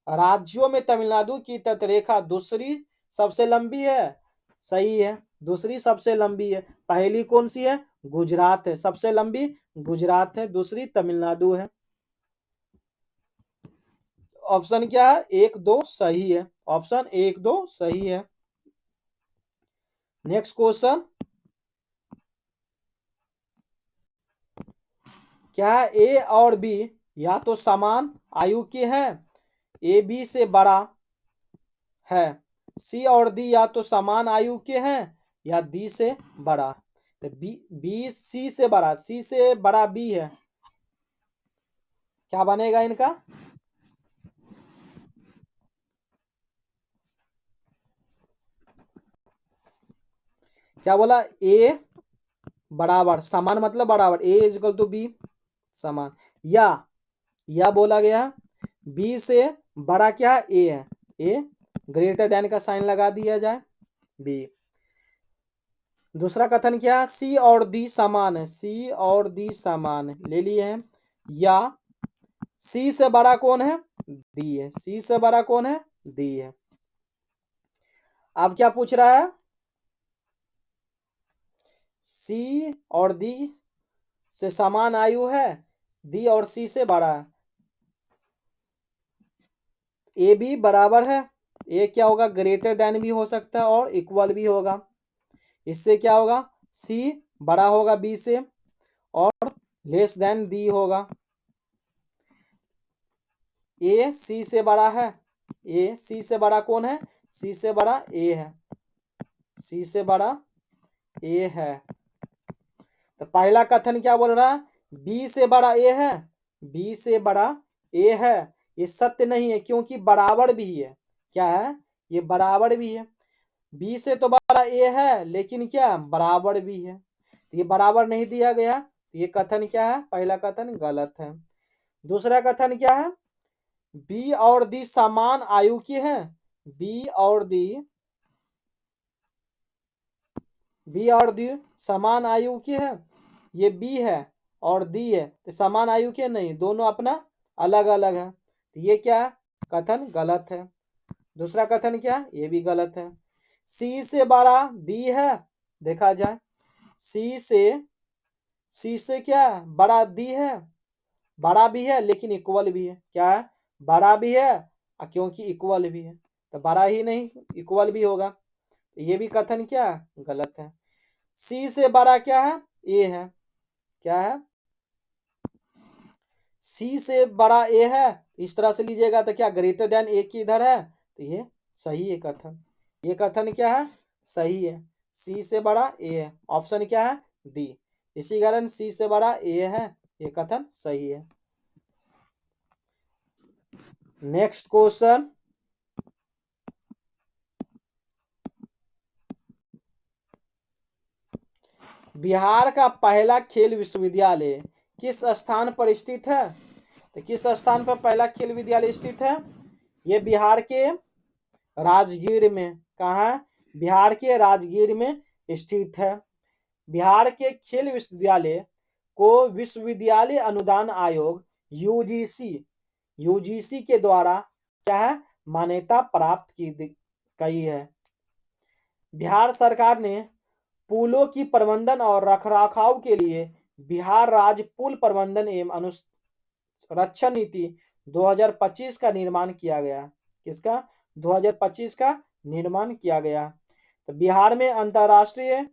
राज्यों में तमिलनाडु की तटरेखा दूसरी सबसे लंबी है। सही है, दूसरी सबसे लंबी है। पहली कौन सी है? गुजरात है। सबसे लंबी गुजरात है, दूसरी तमिलनाडु है। ऑप्शन क्या है? 1, 2 सही है। ऑप्शन 1, 2 सही है। नेक्स्ट क्वेश्चन, क्या ए और बी या तो समान आयु के हैं, ए बी से बड़ा है, सी और डी या तो समान आयु के हैं या डी से बड़ा? तो बी सी से बड़ा, सी से बड़ा बी है। क्या बनेगा इनका? क्या बोला? ए बराबर, समान मतलब बराबर, ए इज इक्वल टू बी समान, या बोला गया बी से बड़ा क्या ए है, ए ग्रेटर देन का साइन लगा दिया जाए बी। दूसरा कथन क्या? सी और डी समान है, सी और डी समान है, ले लिए हैं। या सी से बड़ा कौन है? डी है। सी से बड़ा कौन है? डी है। अब क्या पूछ रहा है? सी और डी से समान आयु है, डी और सी से बड़ा है, ए भी बराबर है। ए क्या होगा? ग्रेटर देन भी हो सकता है और इक्वल भी होगा। इससे क्या होगा? सी बड़ा होगा बी से और लेस देन डी होगा। ए सी से बड़ा है, ए सी से बड़ा कौन है, सी से बड़ा ए है, सी से बड़ा ए है। तो पहला कथन क्या बोल रहा है, बी से बड़ा ए है, बी से बड़ा ए है, ये सत्य नहीं है क्योंकि बराबर भी है, क्या है, ये बराबर भी है। बी से तो बड़ा ए है लेकिन क्या बराबर भी है, तो ये बराबर नहीं दिया गया, तो ये कथन क्या है, पहला कथन गलत है। दूसरा कथन क्या है, बी और डी समान आयु के हैं, बी और डी, बी और डी समान आयु के हैं, ये बी है और डी है, तो समान आयु के नहीं, दोनों अपना अलग अलग है, तो ये क्या है, कथन गलत है। दूसरा कथन क्या, ये भी गलत है। सी से बड़ा डी है, देखा जाए सी से क्या बड़ा डी है, बड़ा भी है लेकिन इक्वल भी है, क्या है, बड़ा भी है क्योंकि इक्वल भी है, तो बड़ा ही नहीं इक्वल भी होगा, तो ये भी कथन क्या गलत है। सी से बड़ा क्या है, ए है, क्या है, सी से बड़ा ए है, इस तरह से लीजिएगा तो क्या ग्रेटर देन ए की इधर है, तो ये सही है कथन, ये कथन क्या है, सही है, सी से बड़ा ए है, ऑप्शन क्या है डी, इसी कारण सी से बड़ा ए है, ये कथन सही है। नेक्स्ट क्वेश्चन, बिहार का पहला खेल विश्वविद्यालय किस स्थान पर स्थित है, तो किस स्थान पर पहला खेल विद्यालय स्थित है, ये बिहार के राजगीर में, कहाँ है, बिहार के राजगीर में स्थित है। बिहार के खेल विश्वविद्यालय को विश्वविद्यालय अनुदान आयोग यूजीसी के द्वारा क्या है मान्यता प्राप्त की गई है। बिहार सरकार ने पुलों की प्रबंधन और रखरखाव के लिए बिहार राज्य पुल प्रबंधन एवं अनुरक्षण नीति 2025 का निर्माण किया गया, किसका 2025 का निर्माण किया गया। तो बिहार में अंतरराष्ट्रीय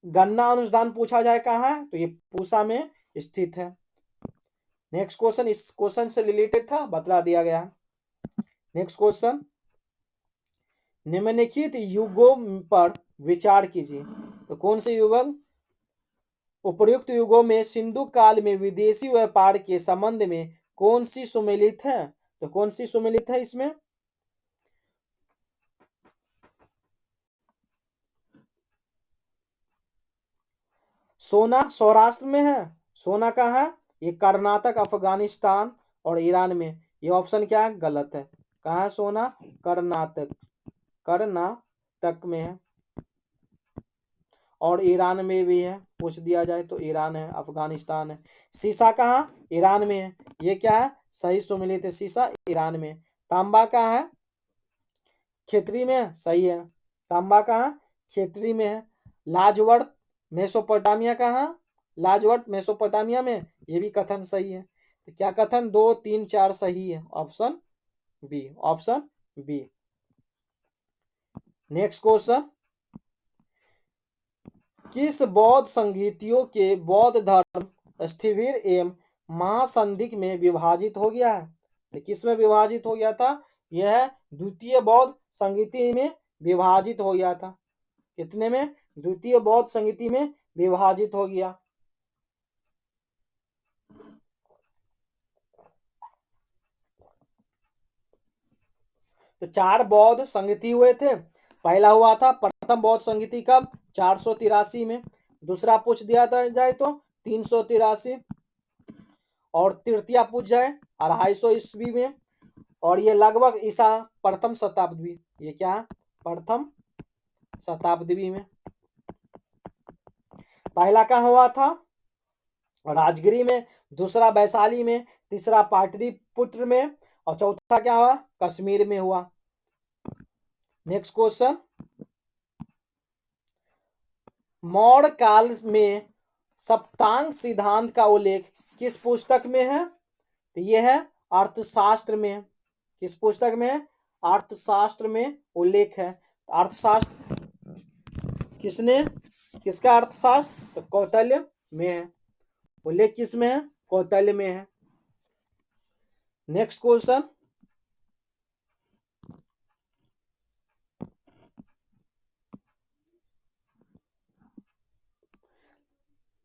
गन्ना अनुदान पूछा जाए कहाँ है, तो ये पूसा में स्थित है। नेक्स्ट क्वेश्चन इस क्वेश्चन से रिलेटेड था, बतला दिया गया। नेक्स्ट क्वेश्चन, निम्नलिखित युगों पर विचार कीजिए, तो कौन से युग, उपर्युक्त युगों में सिंधु काल में विदेशी व्यापार के संबंध में कौन सी सुमेलित है, तो कौन सी सुमेलित है इसमें, सोना सौराष्ट्र में है, सोना कहाँ है, ये कर्नाटक अफगानिस्तान और ईरान में, ये ऑप्शन क्या है गलत है, कहाँ है सोना, कर्नाटक, कर्नाटक में है और ईरान में भी है, पूछ दिया जाए तो ईरान है, अफगानिस्तान है। सीसा कहाँ, ईरान में है, ये क्या है सही सुमेलित है, सीसा ईरान में। तांबा कहाँ है, खेतरी में है, सही है, तांबा कहाँ खेतरी में है। लाजवर्त मेसोपोटामिया कहाँ, लाजवर्त मेसोपोटामिया में, ये भी कथन सही है, तो क्या कथन 2 3 4 सही है, option B, option B. Next question, किस बौद्ध संगीतियों के बौद्ध धर्म स्थिविर एवं महासंधिक में विभाजित हो गया है, तो किस में विभाजित हो गया था, यह द्वितीय बौद्ध संगीति में विभाजित हो गया था, कितने में, द्वितीय बौद्ध संगीति में विभाजित हो गया। तो 4 बौद्ध संगीति हुए थे, पहला हुआ था प्रथम बौद्ध संगीति कब 483 में, दूसरा पूछ दिया जाए तो 383, और तृतीया पूछ जाए 250 ईस्वी में, और ये लगभग ईसा प्रथम शताब्दी, ये क्या है प्रथम शताब्दी में। पहला कहाँ हुआ था, राजगिरी में, दूसरा वैशाली में, तीसरा पाटलिपुत्र में, और चौथा क्या हुआ कश्मीर में हुआ। नेक्स्ट क्वेश्चन, मौर्य काल में सप्तांग सिद्धांत का उल्लेख किस पुस्तक में है, तो यह है अर्थशास्त्र में, किस पुस्तक में है, अर्थशास्त्र में उल्लेख है। अर्थशास्त्र किसने, किसका अर्थशास्त्र, तो कौटिल्य में है, उल्लेख किस में है, कौटिल्य में है। नेक्स्ट क्वेश्चन,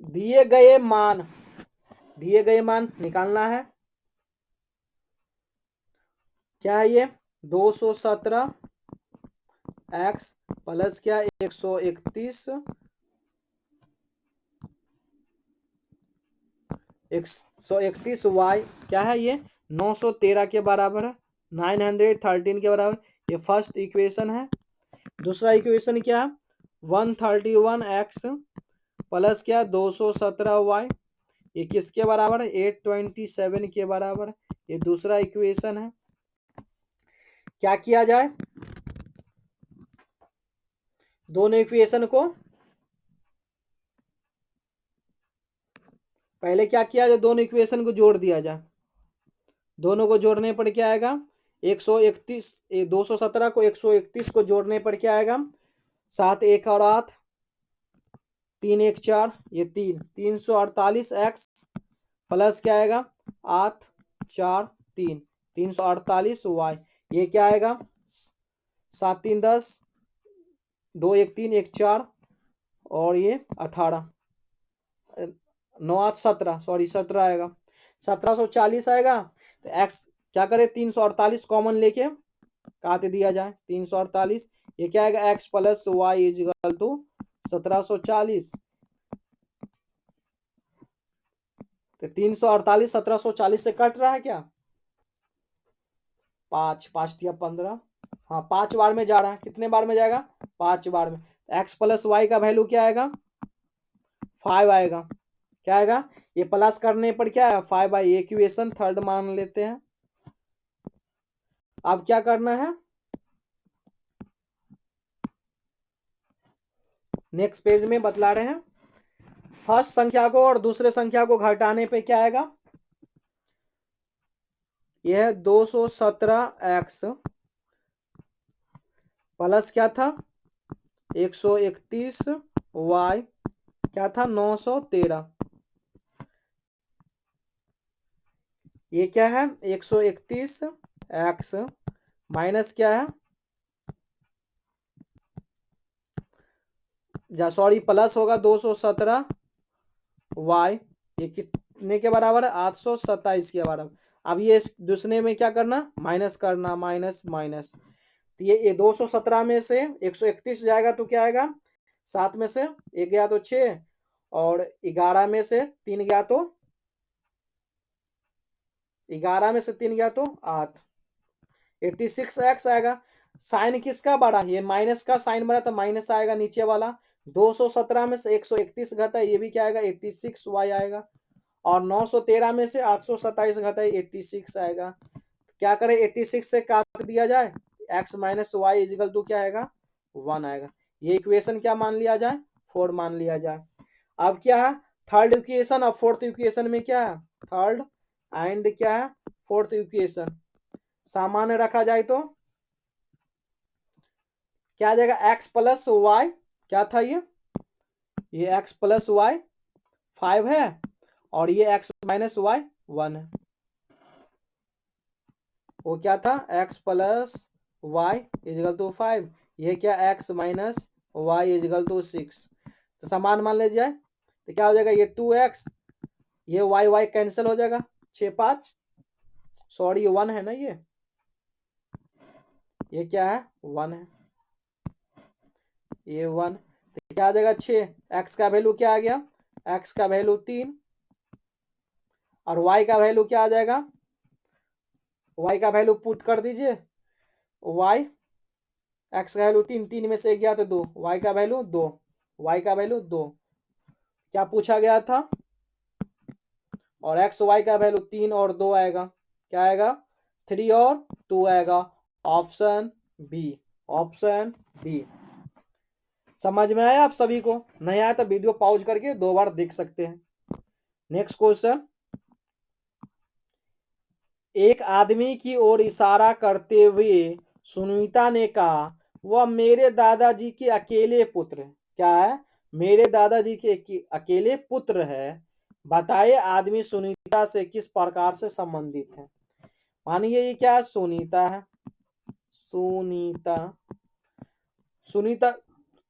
दिए गए मान निकालना है। क्या है ये? 217 एक्स प्लस क्या 131 वाई क्या है ये 913 के बराबर है, 913 के बराबर। ये फर्स्ट इक्वेशन है। दूसरा इक्वेशन क्या है? 131 एक्स प्लस क्या 217 वाई, ये किसके बराबर है? 827 के बराबर है। ये दूसरा इक्वेशन है। क्या किया जाए? दोनों इक्वेशन को पहले क्या किया जाए? दोनों इक्वेशन को जोड़ दिया जाए। दोनों को जोड़ने पर क्या आएगा? 131 217 को 131 को जोड़ने पर क्या आएगा? 7 1 और 8 3 1 4, ये 348 एक्स प्लस क्या आएगा? 8 4 3 348 वाई, ये क्या आएगा? 7 3 10 2 1 3 1 4 और ये 18 9 8 17, सॉरी 17 आएगा, 1740 आएगा। तो एक्स क्या करे? 348 कॉमन लेके काट दिया जाए। 348 ये क्या आएगा? X plus Y is equal to 1740। तो 348 1740 से कट रहा है क्या? 5 5 दिया 15, हाँ 5 बार में जा रहा है। कितने बार में जाएगा? 5 बार में। एक्स प्लस वाई का वैल्यू क्या आएगा? 5 आएगा। क्या आएगा? ये प्लस करने पर क्या है? 5 बाई। इक्वेशन थर्ड मान लेते हैं। अब क्या करना है? नेक्स्ट पेज में बतला रहे हैं। फर्स्ट संख्या को और दूसरे संख्या को घटाने पे क्या आएगा? यह 217 एक्स प्लस क्या था? 131 वाई क्या था? 913। ये क्या है? 131 एक्स माइनस क्या है? सॉरी प्लस होगा 217 वाई, ये कितने के बराबर है? 827 के बराबर। अब ये दूसरे में क्या करना? माइनस करना, माइनस माइनस। तो ये 217 में से 131 जाएगा तो क्या आएगा? 7 में से 1 गया तो 6 और 11 में से 3 गया तो 11 में से 3 गया तो 8, 86 एक्स आएगा। साइन किसका बड़ा? ये माइनस का साइन बड़ा तो माइनस आएगा नीचे वाला। 217 में से 131 घटा है, ये भी क्या आएगा? 86 वाई आएगा। और 913 में से 827 घटा है, 86 आएगा। क्या करें? 86 से काट दिया जाए, X minus Y equal to क्या आएगा? 1 आएगा। ये इक्वेशन क्या मान लिया जाए? 4 मान लिया जाए। अब क्या है? थर्ड इक्वेशन और फोर्थ इक्वेशन में क्या है? थर्ड एंड क्या है? फोर्थ इक्वेशन सामान्य रखा जाए तो क्या आ जाएगा? एक्स प्लस वाई क्या था? ये एक्स प्लस वाई 5 है और ये एक्स माइनस वाई 1 है। वो क्या था? X plus Y equal to 5, ये क्या? X minus Y equal to 6। तो समान मान ले जाए तो क्या हो जाएगा? ये 2x, ये वाई वाई कैंसिल हो जाएगा, 6 5, सॉरी ये 1 है ना, ये क्या है? 1 है, ये 1। तो क्या आ जाएगा? 6। एक्स का वैल्यू क्या आ गया? एक्स का वैल्यू 3 और वाई का वैल्यू क्या आ जाएगा? वाई का वैल्यू पुट कर दीजिए। वाई एक्स का वैल्यू 3, 3 में से 1 गया तो 2, वाई का वैल्यू 2, वाई का वैल्यू 2। क्या पूछा गया था? और एक्स वाई का वैल्यू 3 और 2 आएगा। क्या आएगा? 3 और 2 आएगा। Option B, option B. समझ में आया आप सभी को? नहीं आया तो वीडियो पॉज करके 2 बार देख सकते हैं। नेक्स्ट क्वेश्चन, एक आदमी की ओर इशारा करते हुए सुनीता ने कहा, वह मेरे दादाजी के अकेले पुत्र। क्या है? मेरे दादाजी के अकेले पुत्र है। बताइए आदमी सुनीता से किस प्रकार से संबंधित है। मानिए ये क्या है, सुनीता है, सुनीता। सुनीता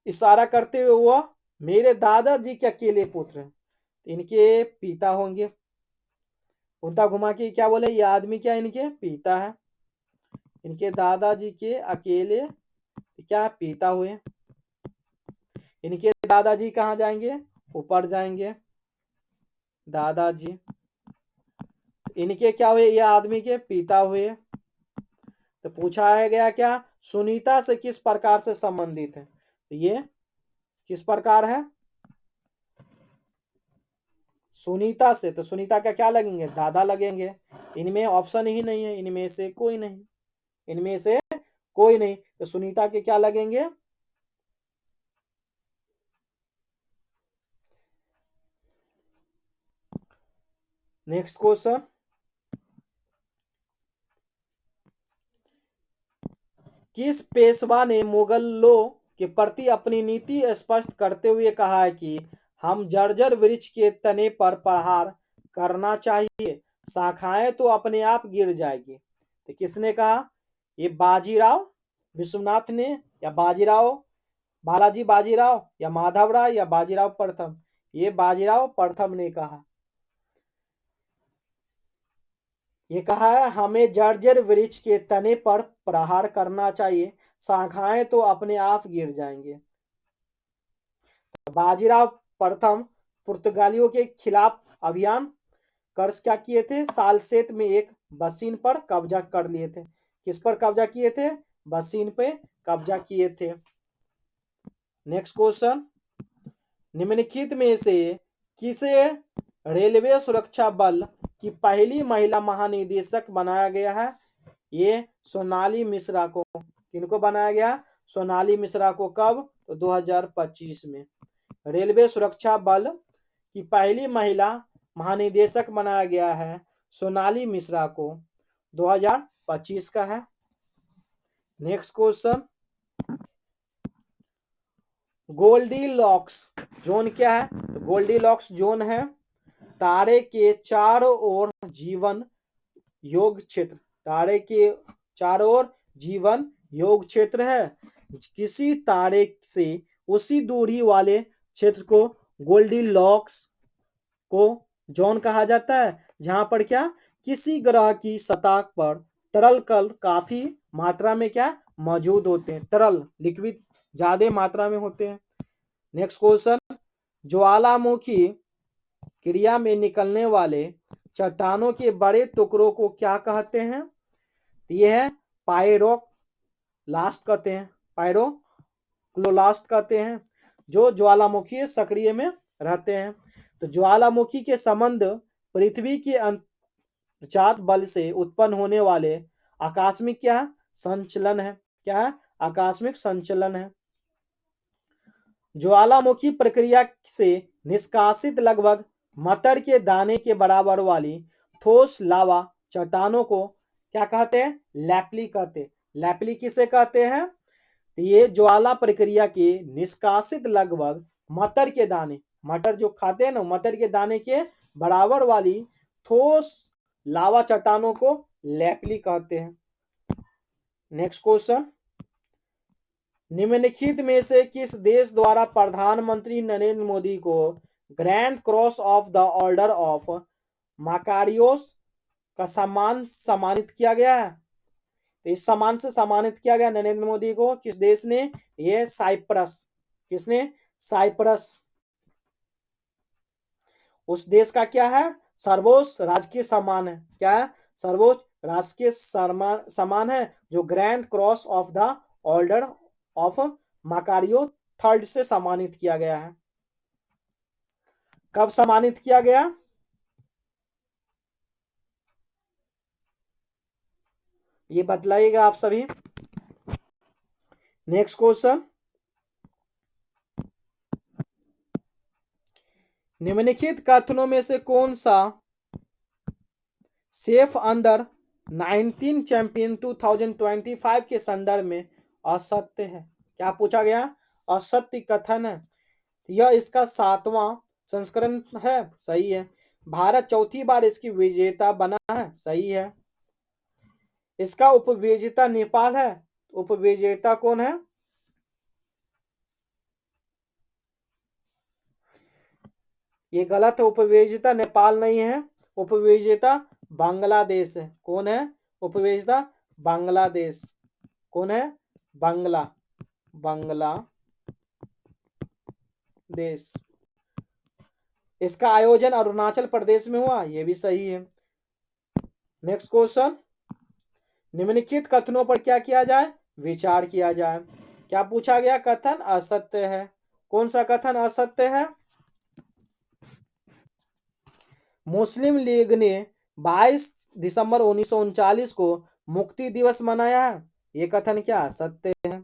इशारा करते हुए वह मेरे दादाजी के अकेले पुत्र हैं, तो इनके पिता होंगे। उल्टा घुमा के क्या बोले, ये आदमी क्या इनके पिता है, इनके दादाजी के अकेले क्या पिता हुए। इनके दादाजी कहाँ जाएंगे, ऊपर जाएंगे, दादाजी। इनके क्या हुए, ये आदमी के पिता हुए। तो पूछा है गया क्या, सुनीता से किस प्रकार से संबंधित है, तो ये किस प्रकार है, सुनीता से, तो सुनीता का क्या लगेंगे, दादा लगेंगे। इनमें ऑप्शन ही नहीं है, इनमें से कोई नहीं, इनमें से कोई नहीं, तो सुनीता के क्या लगेंगे। नेक्स्ट क्वेश्चन, किस पेशवा ने मुगलों के प्रति अपनी नीति स्पष्ट करते हुए कहा है कि हम जर्जर वृक्ष के तने पर प्रहार करना चाहिए, शाखाएं तो अपने आप गिर जाएगी। तो किसने कहा, ये बाजीराव विश्वनाथ ने, या बाजीराव बालाजी बाजीराव, या माधवराव, या बाजीराव प्रथम। ये बाजीराव प्रथम ने कहा, ये कहा है हमें जर्जर वृक्ष के तने पर प्रहार करना चाहिए, शाखाएं तो अपने आप गिर जाएंगे। बाजीराव प्रथम पुर्तगालियों के खिलाफ अभियान कर क्या किए थे, सालसेत में एक बसीन पर कब्जा कर लिए थे। किस पर कब्जा किए थे, बसीन पे कब्जा किए थे। नेक्स्ट क्वेश्चन, निम्नलिखित में से किसे रेलवे सुरक्षा बल की पहली महिला महानिदेशक बनाया गया है, ये सोनाली मिश्रा को। किनको बनाया गया, सोनाली मिश्रा को। कब, तो 2025 में। रेलवे सुरक्षा बल की पहली महिला महानिदेशक बनाया गया है सोनाली मिश्रा को, 2025 का है। Next question, Goldilocks zone क्या है, तो गोल्डी लॉक्स जोन है तारे के चारों ओर जीवन योग क्षेत्र, तारे के चारों ओर जीवन योग क्षेत्र है। किसी तारे से उसी दूरी वाले क्षेत्र को गोल्डी लॉक्स को जोन कहा जाता है, जहां पर क्या, किसी ग्रह की सतह पर तरल कण काफी मात्रा में क्या मौजूद होते हैं, तरल लिक्विड ज्यादा मात्रा में होते हैं। नेक्स्ट क्वेश्चन, ज्वालामुखी क्रिया में निकलने वाले चट्टानों के बड़े टुकड़ों को क्या कहते हैं, तो यह है पायरोक्लास्ट कहते हैं, पायरोक्लोलास्ट कहते हैं, जो ज्वालामुखी सक्रिय में रहते हैं। तो ज्वालामुखी के संबंध पृथ्वी के अंतर्जात बल से उत्पन्न होने वाले आकस्मिक क्या है, संचलन है, क्या है, आकस्मिक संचलन है। ज्वालामुखी प्रक्रिया से निष्कासित लगभग मटर के दाने के बराबर वाली ठोस लावा चट्टानों को क्या कहते हैं, लैपली कहते हैं। लैपली किसे कहते हैं, ये ज्वाला प्रक्रिया के निष्कासित लगभग मटर के दाने, मटर जो खाते हैं ना, मटर के दाने के बराबर वाली ठोस लावा चट्टानों को लैपली कहते हैं। नेक्स्ट क्वेश्चन, निम्नलिखित में से किस देश द्वारा प्रधानमंत्री नरेंद्र मोदी को grand cross of the order of Makarios का सम्मान सम्मानित किया गया है, तो इस सम्मान से सम्मानित किया गया नरेंद्र मोदी को, किस देश ने, ये साइप्रस। किसने, साइप्रस। उस देश का क्या है, सर्वोच्च राजकीय सम्मान है, क्या है, सर्वोच्च राजकीय सम्मान है, जो grand cross of the order of Makarios third से सम्मानित किया गया है। कब सम्मानित किया गया, ये बतलाइएगा आप सभी। नेक्स्ट क्वेश्चन, निम्नलिखित कथनों में से कौन सा सेफ अंडर 19 चैंपियन 2025 के संदर्भ में असत्य है, क्या पूछा गया, असत्य कथन है। यह इसका 7वां संस्करण है, सही है। भारत चौथी बार इसकी विजेता बना है, सही है। इसका उपविजेता नेपाल है। उपविजेता कौन है? ये गलत है, उपविजेता नेपाल नहीं है, उपविजेता बांग्लादेश है। कौन है उपविजेता? बांग्लादेश। कौन है? बांग्लादेश। इसका आयोजन अरुणाचल प्रदेश में हुआ, ये भी सही है। नेक्स्ट क्वेश्चन, निम्नलिखित कथनों पर क्या किया जाए? विचार किया जाए। क्या पूछा गया? कथन असत्य है। कौन सा कथन असत्य है? मुस्लिम लीग ने 22 दिसंबर 1939 को मुक्ति दिवस मनाया है, ये कथन क्या? सत्य है।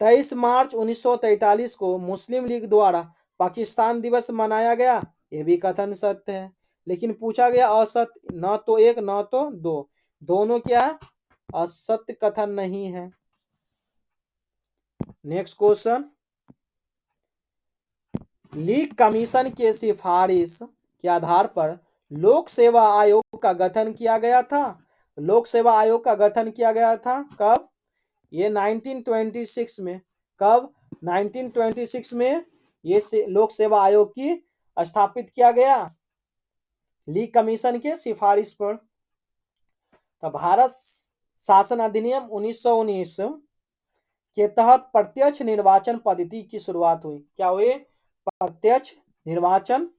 23 मार्च 1943 को मुस्लिम लीग द्वारा पाकिस्तान दिवस मनाया गया, ये भी कथन सत्य है। लेकिन पूछा गया असत्य, न तो एक न तो दो, दोनों क्या है? असत्य कथन नहीं है। नेक्स्ट क्वेश्चन, लीग कमीशन के सिफारिश के आधार पर लोक सेवा आयोग का गठन किया गया था। लोक सेवा आयोग का गठन किया गया था कब? ये 1926 में। कब? 1926 में ये लोक सेवा आयोग की स्थापित किया गया लीग कमीशन के सिफारिश पर। तो भारत शासन अधिनियम 1919 के तहत प्रत्यक्ष निर्वाचन पद्धति की शुरुआत हुई। क्या हुई? प्रत्यक्ष निर्वाचन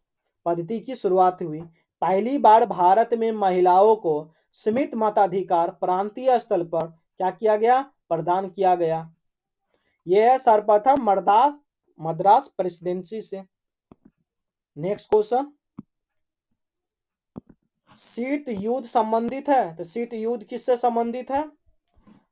पद्धति की शुरुआत हुई। पहली बार भारत में महिलाओं को सीमित मताधिकार प्रांतीय स्तर पर क्या किया गया? प्रदान किया गया। यह है सर्वप्रथम मद्रास प्रेसिडेंसी से। नेक्स्ट क्वेश्चन, शीत युद्ध संबंधित है, तो शीत युद्ध किससे संबंधित है?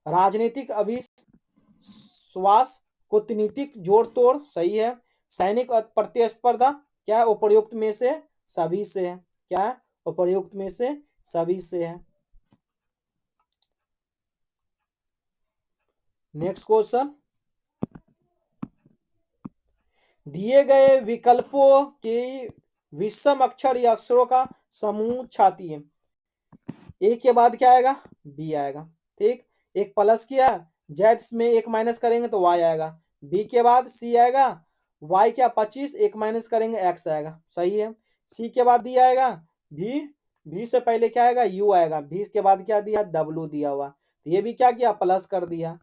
राजनीतिक अविश्वास, कूटनीतिक जोड़ तोड़, सही है। सैनिक प्रतिस्पर्धा, क्या है? उपर्युक्त में से सभी से है। क्या है? उपर्युक्त में से सभी से है। नेक्स्ट क्वेश्चन, दिए गए विकल्पों के विषम अक्षर या अक्षरों का समूह छातिए। ए के बाद क्या आएगा? बी आएगा। ठीक, एक प्लस किया, जेड में एक माइनस करेंगे तो वाई आएगा। बी के बाद सी आएगा, वाई क्या 25, एक माइनस करेंगे एक्स आएगा, सही है। सी के बाद डी आएगा, भी से पहले क्या आएगा? यू आएगा। भी के बाद क्या दिया? डब्लू दिया हुआ। तो ये भी क्या किया? प्लस कर दिया।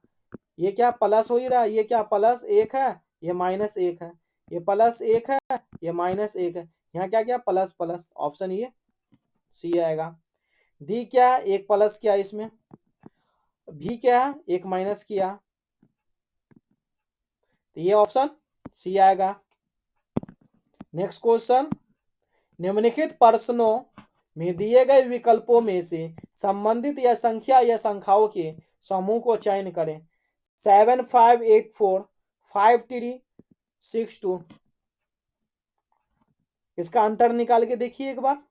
ये क्या प्लस हो ही रहा है? ये क्या प्लस एक है, ये माइनस एक है, ये प्लस एक है, ये माइनस एक है। यहाँ क्या क्या? प्लस प्लस, ऑप्शन ये सी आएगा। डी क्या? एक प्लस किया इसमें, भी क्या? एक माइनस किया, तो ये ऑप्शन सी आएगा। नेक्स्ट क्वेश्चन, निम्नलिखित प्रश्नों में दिए गए विकल्पों में से संबंधित या संख्या या संख्याओं के समूह को चयन करें। 75845362, इसका अंतर निकाल के देखिए एक बार।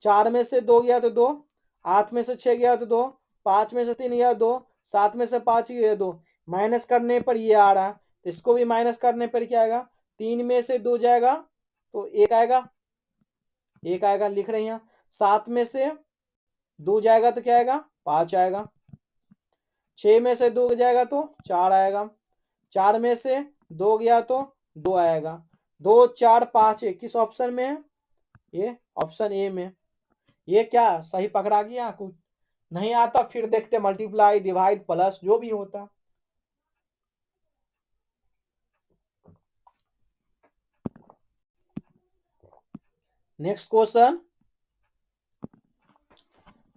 4 में से 2 गया तो 2, 8 में से 6 गया तो 2, 5 में से 3 गया 2, 7 में से 5 गया 2। माइनस करने पर ये आ रहा है, तो इसको भी माइनस करने पर क्या आएगा? 3 में से 2 जाएगा तो 1 आएगा, 1 आएगा, लिख रहे हैं यहाँ। 7 में से 2 जाएगा तो क्या आएगा? 5 आएगा। 6 में से 2 जाएगा तो 4 आएगा। 4 में से 2 गया तो 2 आएगा। 2 4 5 किस ऑप्शन में है? ये ऑप्शन ए में। ये क्या सही पकड़ा गया? कुछ नहीं आता फिर देखते, मल्टीप्लाई डिवाइड प्लस जो भी होता। नेक्स्ट क्वेश्चन,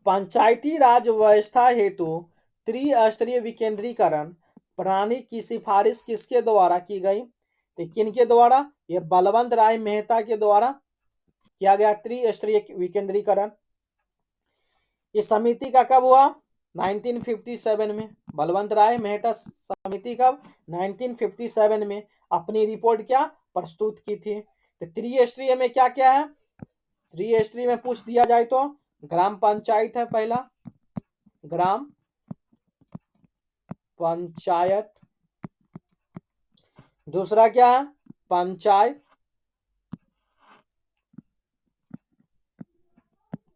पंचायती राज व्यवस्था हेतु त्रिस्तरीय विकेंद्रीकरण प्रणाली की सिफारिश किसके द्वारा की गई? तो किनके द्वारा? ये बलवंत राय मेहता के द्वारा किया गया त्रिस्तरीय विकेंद्रीकरण। इस समिति का कब हुआ? 1957 में। बलवंत राय मेहता समिति कब? 1957 में अपनी रिपोर्ट क्या प्रस्तुत की थी। तो त्रिस्तरीय में क्या क्या है? त्रिस्तरीय में पूछ दिया जाए तो ग्राम पंचायत है पहला, ग्राम पंचायत। दूसरा क्या है? पंचायत,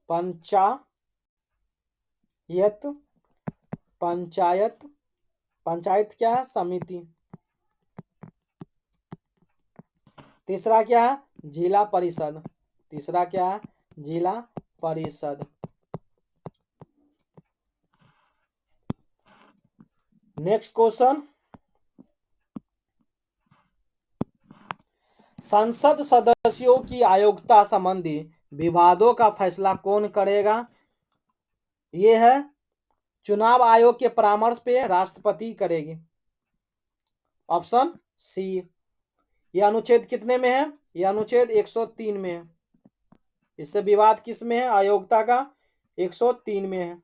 पंचायत। यत पंचायत, पंचायत क्या है? समिति। तीसरा क्या है? जिला परिषद। तीसरा क्या है? जिला परिषद। नेक्स्ट क्वेश्चन, संसद सदस्यों की अयोग्यता संबंधी विवादों का फैसला कौन करेगा? ये है चुनाव आयोग के परामर्श पे राष्ट्रपति करेगी। Option C. यह अनुच्छेद कितने में है? यह अनुच्छेद 103 में है। इससे विवाद किस में है? अयोग्यता का 103 में है।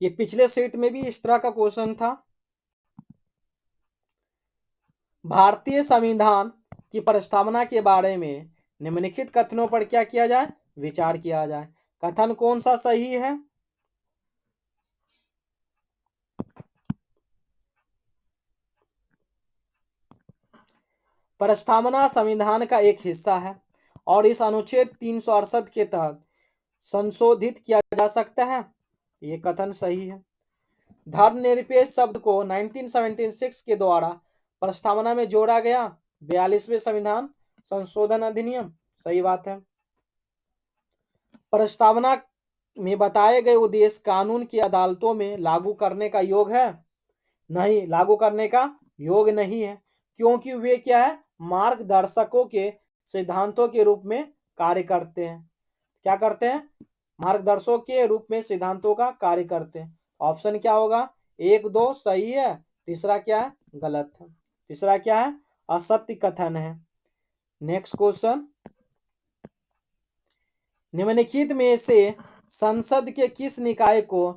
ये पिछले सेट में भी इस तरह का क्वेश्चन था। भारतीय संविधान की प्रस्तावना के बारे में निम्नलिखित कथनों पर क्या किया जाए? विचार किया जाए। कथन कौन सा सही है? प्रस्तावना संविधान का एक हिस्सा है और इस अनुच्छेद 368 के तहत संशोधित किया जा सकता है। ये कथन सही है। धर्मनिरपेक्ष शब्द को 1976 के द्वारा प्रस्तावना में जोड़ा गया। 42वें संविधान संशोधन अधिनियम। सही बात है। प्रस्तावना में बताए गए उद्देश्य कानून की अदालतों में लागू करने का योग है? नहीं, लागू करने का योग नहीं है, क्योंकि वे क्या है? मार्गदर्शकों के सिद्धांतों के रूप में कार्य करते हैं। क्या करते हैं? मार्गदर्शकों के रूप में सिद्धांतों का कार्य करते हैं। ऑप्शन क्या होगा? 1, 2 सही है, तीसरा क्या है? गलत है। तीसरा क्या है? असत्य कथन है। नेक्स्ट क्वेश्चन, निम्नलिखित में से संसद के किस निकाय को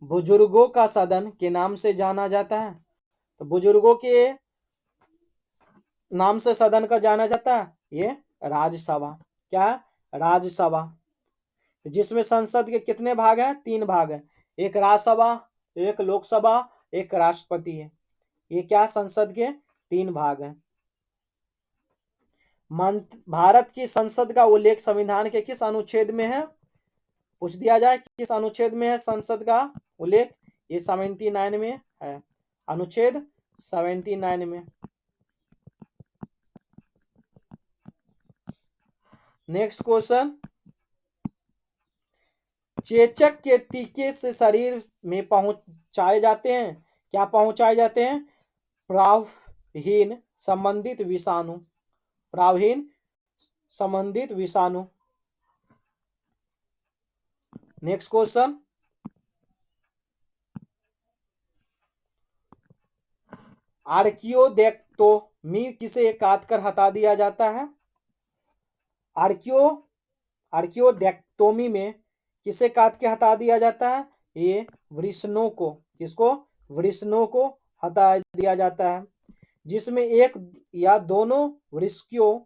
बुजुर्गों का सदन के नाम से जाना जाता है? तो बुजुर्गों के नाम से सदन का जाना जाता है ये राज्यसभा। क्या है? राज्यसभा। जिसमें संसद के कितने भाग हैं? 3 भाग हैं। एक राज्यसभा, एक लोकसभा, एक राष्ट्रपति है। ये क्या? संसद के 3 भाग हैं। भारत की संसद का उल्लेख संविधान के किस अनुच्छेद में है? पूछ दिया जाए किस अनुच्छेद में है संसद का उल्लेख? ये 79 में है। अनुच्छेद 79 में। नेक्स्ट क्वेश्चन, चेचक के टीके से शरीर में पहुंचाए जाते हैं। क्या पहुंचाए जाते हैं? प्रवाहहीन संबंधित विषाणु। प्रवाहहीन संबंधित विषाणु। नेक्स्ट क्वेश्चन, आर्कियोडेक्टोमी किसे काटकर हटा दिया जाता है? आर्कियोडेक्टोमी में किसे काट के हटा दिया जाता है? ये वृषणों को। किसको? वृषणों को हटा दिया जाता है, जिसमें एक या दोनों वृषणों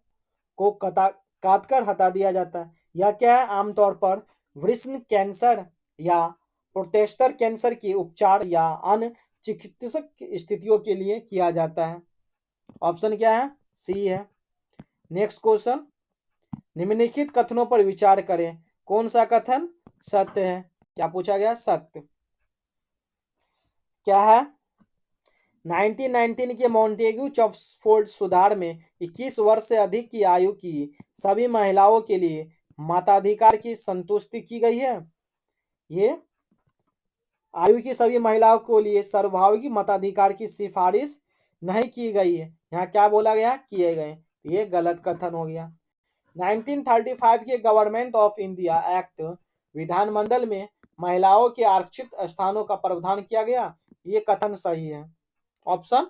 को काटकर हटा दिया जाता है। यह क्या है? आमतौर पर वृषण कैंसर या प्रोस्टेट कैंसर के उपचार या अन्य चिकित्सक स्थितियों के लिए किया जाता है। ऑप्शन क्या है? सी है। नेक्स्ट क्वेश्चन, निम्नलिखित कथनों पर विचार करें। कौन सा कथन सत्य है? क्या पूछा गया? सत्य। क्या है? 1919 के मॉन्टेग्यू चर्चफोर्ड सुधार में 21 वर्ष से अधिक की आयु की सभी महिलाओं के लिए मताधिकार की संतुष्टि की गई है। ये आयु की सभी महिलाओं के लिए सर्वभाविक मताधिकार की सिफारिश नहीं की गई है। यहाँ क्या बोला गया? किए गए। ये गलत कथन हो गया। 1935 के गवर्नमेंट ऑफ इंडिया एक्ट विधानमंडल में महिलाओं के आरक्षित स्थानों का प्रावधान किया गया। ये कथन सही है। ऑप्शन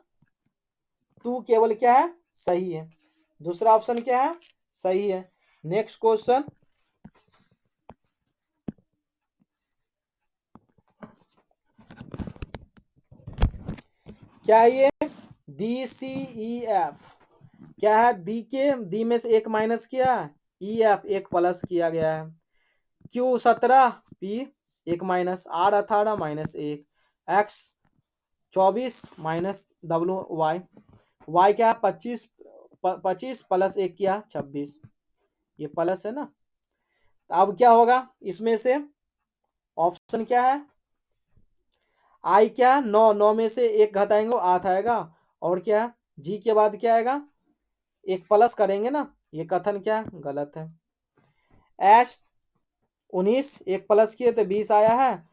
2 केवल क्या है? सही है। दूसरा ऑप्शन क्या है? सही है। नेक्स्ट क्वेश्चन, क्या ये DCEF क्या है? डी में से 1 माइनस किया, EF 1 प्लस किया गया है। Q17 P 1 minus, R18 minus 1, X 24 minus WY, Y क्या है? 25 प्लस 1 किया 26। ये प्लस है ना। अब क्या होगा इसमें से? ऑप्शन क्या है? आई क्या है? 9, 9 में से एक घटाएंगे 8 आएगा। और क्या है? जी के बाद क्या आएगा? एक प्लस करेंगे ना, ये कथन क्या है? गलत है। एस 19 एक प्लस किए तो 20 आया है,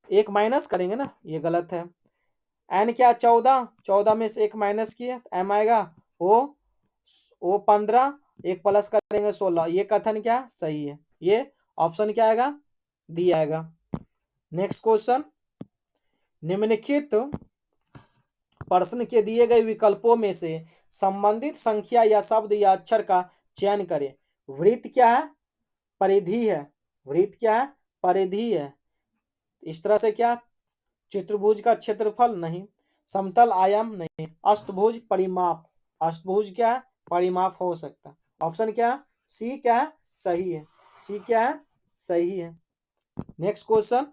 एक माइनस करेंगे ना, ये गलत है। एन क्या? 14, 14 में से एक माइनस किए एम आएगा। ओ 15 एक प्लस करेंगे 16, ये कथन क्या? सही है। ये ऑप्शन क्या आएगा? डी आएगा। नेक्स्ट क्वेश्चन, निम्नलिखित प्रश्न के दिए गए विकल्पों में से संबंधित संख्या या शब्द या अक्षर का चयन करें। वृत्त क्या है? परिधि है। वृत्त क्या है? परिधि है। इस तरह से क्या? चतुर्भुज का क्षेत्रफल नहीं, समतल आयाम नहीं, अष्टभुज परिमाप। अष्टभुज क्या है? परिमाप हो सकता है। ऑप्शन क्या है? सी क्या है? सही है। सी क्या है? सही है। नेक्स्ट क्वेश्चन,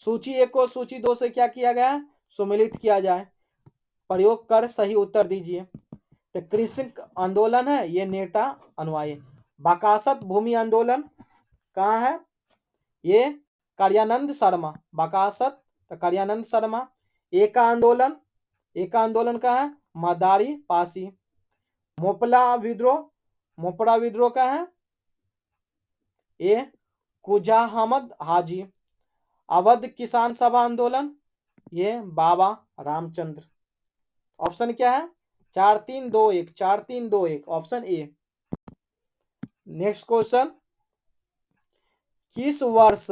सूची 1 को सूची 2 से क्या किया गया है? सुमेलित किया जाए। प्रयोग कर सही उत्तर दीजिए। तो कृषि आंदोलन है, ये नेता अनुयायी। बाकासत भूमि आंदोलन कहाँ है? ये कार्यानंद शर्मा। बाकासत तो कार्यानंद शर्मा। एका आंदोलन, एका आंदोलन का है? मदारी पासी। मोपला विद्रोह, मोपड़ा विद्रोह का है? ये कुजा अहमद हाजी। अवध किसान सभा आंदोलन, ये बाबा रामचंद्र। ऑप्शन क्या है? 4 3 2 1, 4 3 2 1, ऑप्शन ए। नेक्स्ट क्वेश्चन, किस वर्ष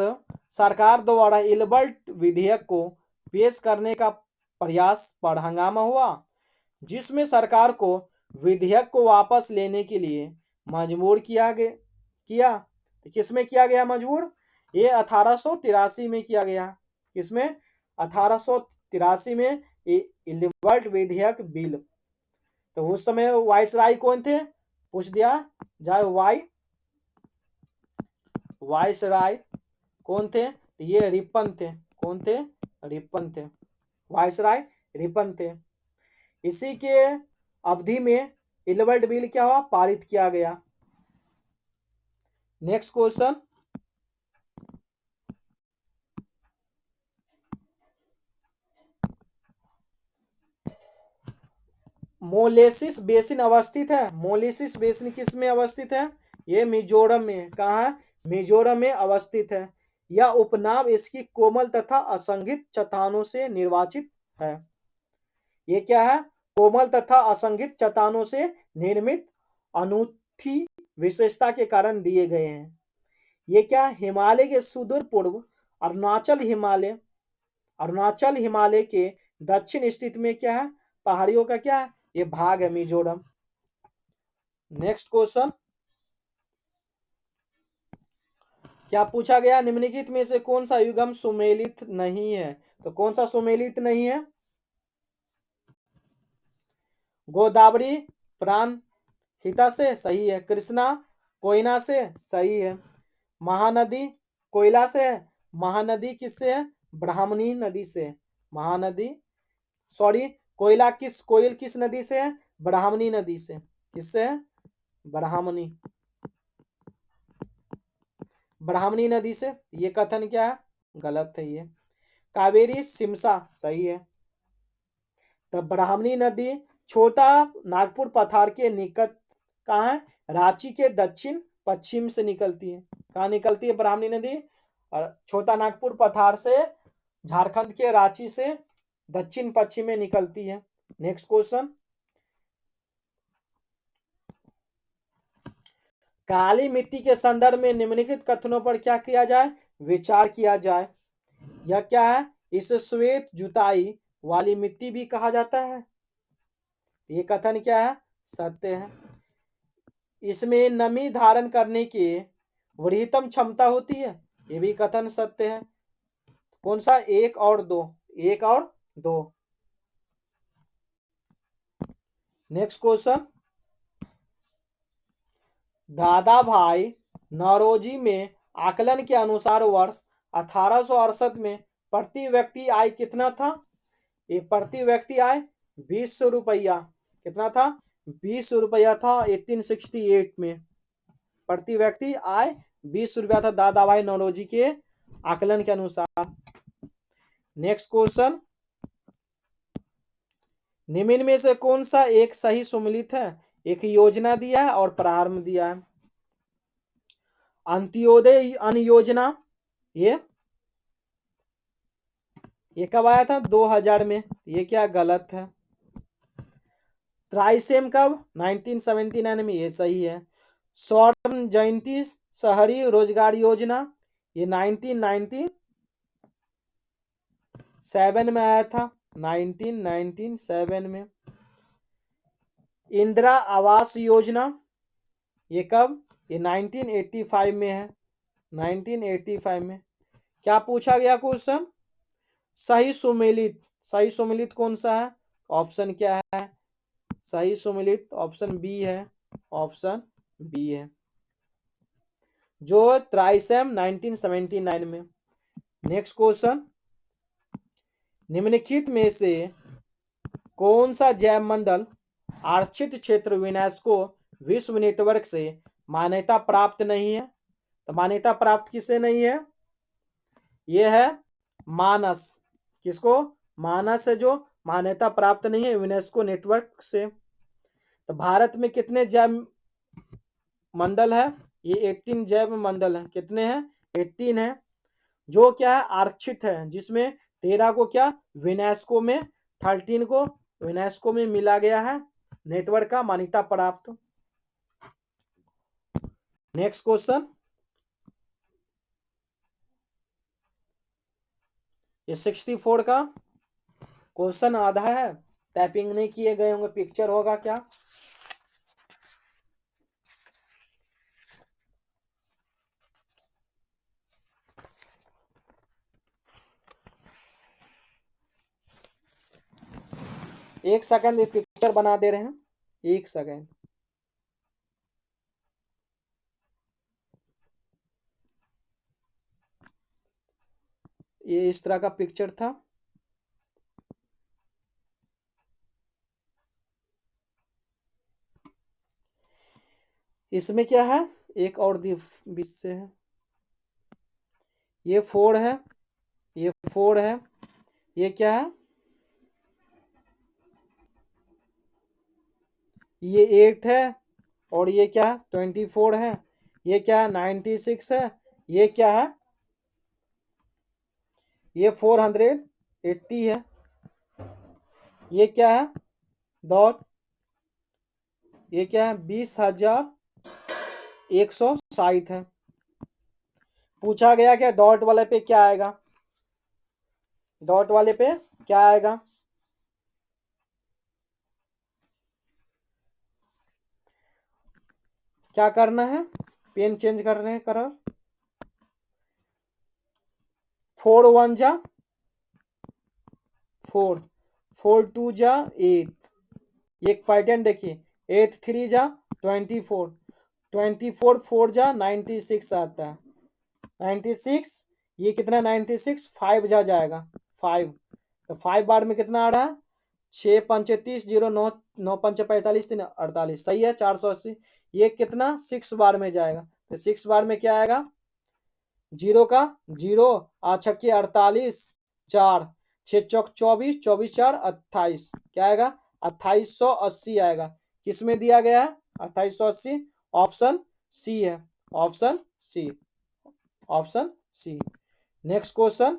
सरकार द्वारा इलबर्ट विधेयक को पेश करने का प्रयास पर हंगामा हुआ, जिसमें सरकार को विधेयक को वापस लेने के लिए मजबूर किया? किसमें किया गया मजबूर? ये 1883 में किया गया। किसमें? 1883 में इलबर्ट विधेयक बिल। तो उस समय वाइसराय कौन थे? पूछ दिया जाए, वाइसराय कौन थे? ये रिपन थे। कौन थे? रिपन थे। वाइसराय रिपन थे। इसी के अवधि में इलबर्ट बिल क्या हुआ? पारित किया गया। नेक्स्ट क्वेश्चन, मोलेसिस बेसिन अवस्थित है। मोलेसिस बेसिन किस में अवस्थित है? ये मिजोरम में। कहाँ है? मिजोरम में अवस्थित है। यह उपनाम इसकी कोमल तथा असंघित चट्टानों से निर्वाचित है। ये क्या है? कोमल तथा असंघित चट्टानों से निर्मित अनूठी विशेषता के कारण दिए गए हैं। ये क्या? हिमालय के सुदूर पूर्व अरुणाचल हिमालय के दक्षिण स्थित में क्या है? पहाड़ियों का क्या है? ये भाग है मिजोरम। नेक्स्ट क्वेश्चन, क्या पूछा गया? निम्नलिखित में से कौन सा युग्म सुमेलित नहीं है? तो कौन सा सुमेलित नहीं है? गोदावरी प्राणहिता से सही है। कृष्णा कोयना से सही है। महानदी कोयला से है। महानदी किससे है? ब्राह्मणी नदी से। महानदी सॉरी, कोयल किस नदी से है? ब्राह्मणी नदी से। किससे है? ब्राह्मणी नदी से। ये कथन क्या है? गलत है ये। कावेरी सिमसा सही है। तो ब्राह्मणी नदी छोटा नागपुर पठार के निकट कहाँ है? रांची के दक्षिण पश्चिम से निकलती है। कहाँ निकलती है ब्राह्मणी नदी? और छोटा नागपुर पठार से झारखंड के रांची से दक्षिण पश्चिम में निकलती है। नेक्स्ट क्वेश्चन, काली मिट्टी के संदर्भ में निम्नलिखित कथनों पर क्या किया जाए? विचार किया जाए। यह क्या है? इसे श्वेत जुताई वाली मिट्टी भी कहा जाता है। ये कथन क्या है? सत्य है। इसमें नमी धारण करने की वृहत्तम क्षमता होती है। ये भी कथन सत्य है। कौन सा? 1 और 2। 1 और 2। नेक्स्ट क्वेश्चन, दादा भाई नौरोजी में आकलन के अनुसार वर्ष 1868 में प्रति व्यक्ति आय कितना था? ये प्रति व्यक्ति आय 20 रुपया। कितना था? 20 रुपया था 1868 में। प्रति व्यक्ति आय 20 रुपया था दादा भाई नौरोजी के आकलन के अनुसार। नेक्स्ट क्वेश्चन, निम्न में से कौन सा एक सही सुमेलित है? एक योजना दिया है और प्रारंभ दिया है। अंत्योदय अन्न योजना, ये कब आया था? 2000 में। ये क्या गलत है। ट्राइसेम कब? 1979 में, ये सही है। स्वर्ण जयंती शहरी रोजगार योजना, ये 1997 में आया था, 1997 में। इंदिरा आवास योजना, ये कब? ये 1985 में है, 1985 में। क्या पूछा गया क्वेश्चन? सही सुमेलित, सही सुमेलित कौन सा है? ऑप्शन क्या है? सही सुमेलित ऑप्शन बी है, ऑप्शन बी है, जो ट्राइसेम 1979 में। नेक्स्ट क्वेश्चन, निम्नलिखित में से कौन सा जैव मंडल आरक्षित क्षेत्र यूनेस्को विश्व नेटवर्क से मान्यता प्राप्त नहीं है? तो मान्यता प्राप्त किसे नहीं है? यह है मानस। किसको? मानस है जो मान्यता प्राप्त नहीं है यूनेस्को नेटवर्क से। तो भारत में कितने जैव मंडल है? ये 18 जैव मंडल है। कितने हैं? 18 है, जो क्या है? आरक्षित है, जिसमें 13 को क्या यूनेस्को में, 13 को यूनेस्को में मिला गया है, नेटवर्क का मान्यता प्राप्त। नेक्स्ट क्वेश्चन, ये 64 का क्वेश्चन आधा है, टाइपिंग नहीं किए गए होंगे, पिक्चर होगा क्या? एक सेकंड, ये पिक्चर बना दे रहे हैं, एक सेकंड। ये इस तरह का पिक्चर था। इसमें क्या है? एक और बीच से है, ये 4 है, ये 4 है, ये क्या है? ये 8 है, और ये क्या है? 24 है, ये क्या है? 96 है, ये क्या है? ये 480 है, ये क्या है? डॉट, ये क्या है? 20,160 है। पूछा गया क्या डॉट वाले पे क्या आएगा? डॉट वाले पे क्या आएगा? क्या करना है? पेन चेंज कर रहे हैं कलर। 4 1 जा 4, 4 2 जा 8, एक पैटर्न देखिए, 8 3 जा 24, 24 4 जा 96 आता है, 96, ये कितना? 96, 5 जा जाएगा 5, तो 5 बार में कितना आ रहा है? 6 5 30 0 9 9 5 45 3 48, सही है, 480। ये कितना? 6 बार में जाएगा, तो 6 बार में क्या आएगा? 0 का 0, 8 छक्के 48, 4 6 चौक 24, 24 4 28, क्या आएगा? 2880 आएगा। किस में दिया गया है 2880? ऑप्शन सी है, option C, option C. Next question,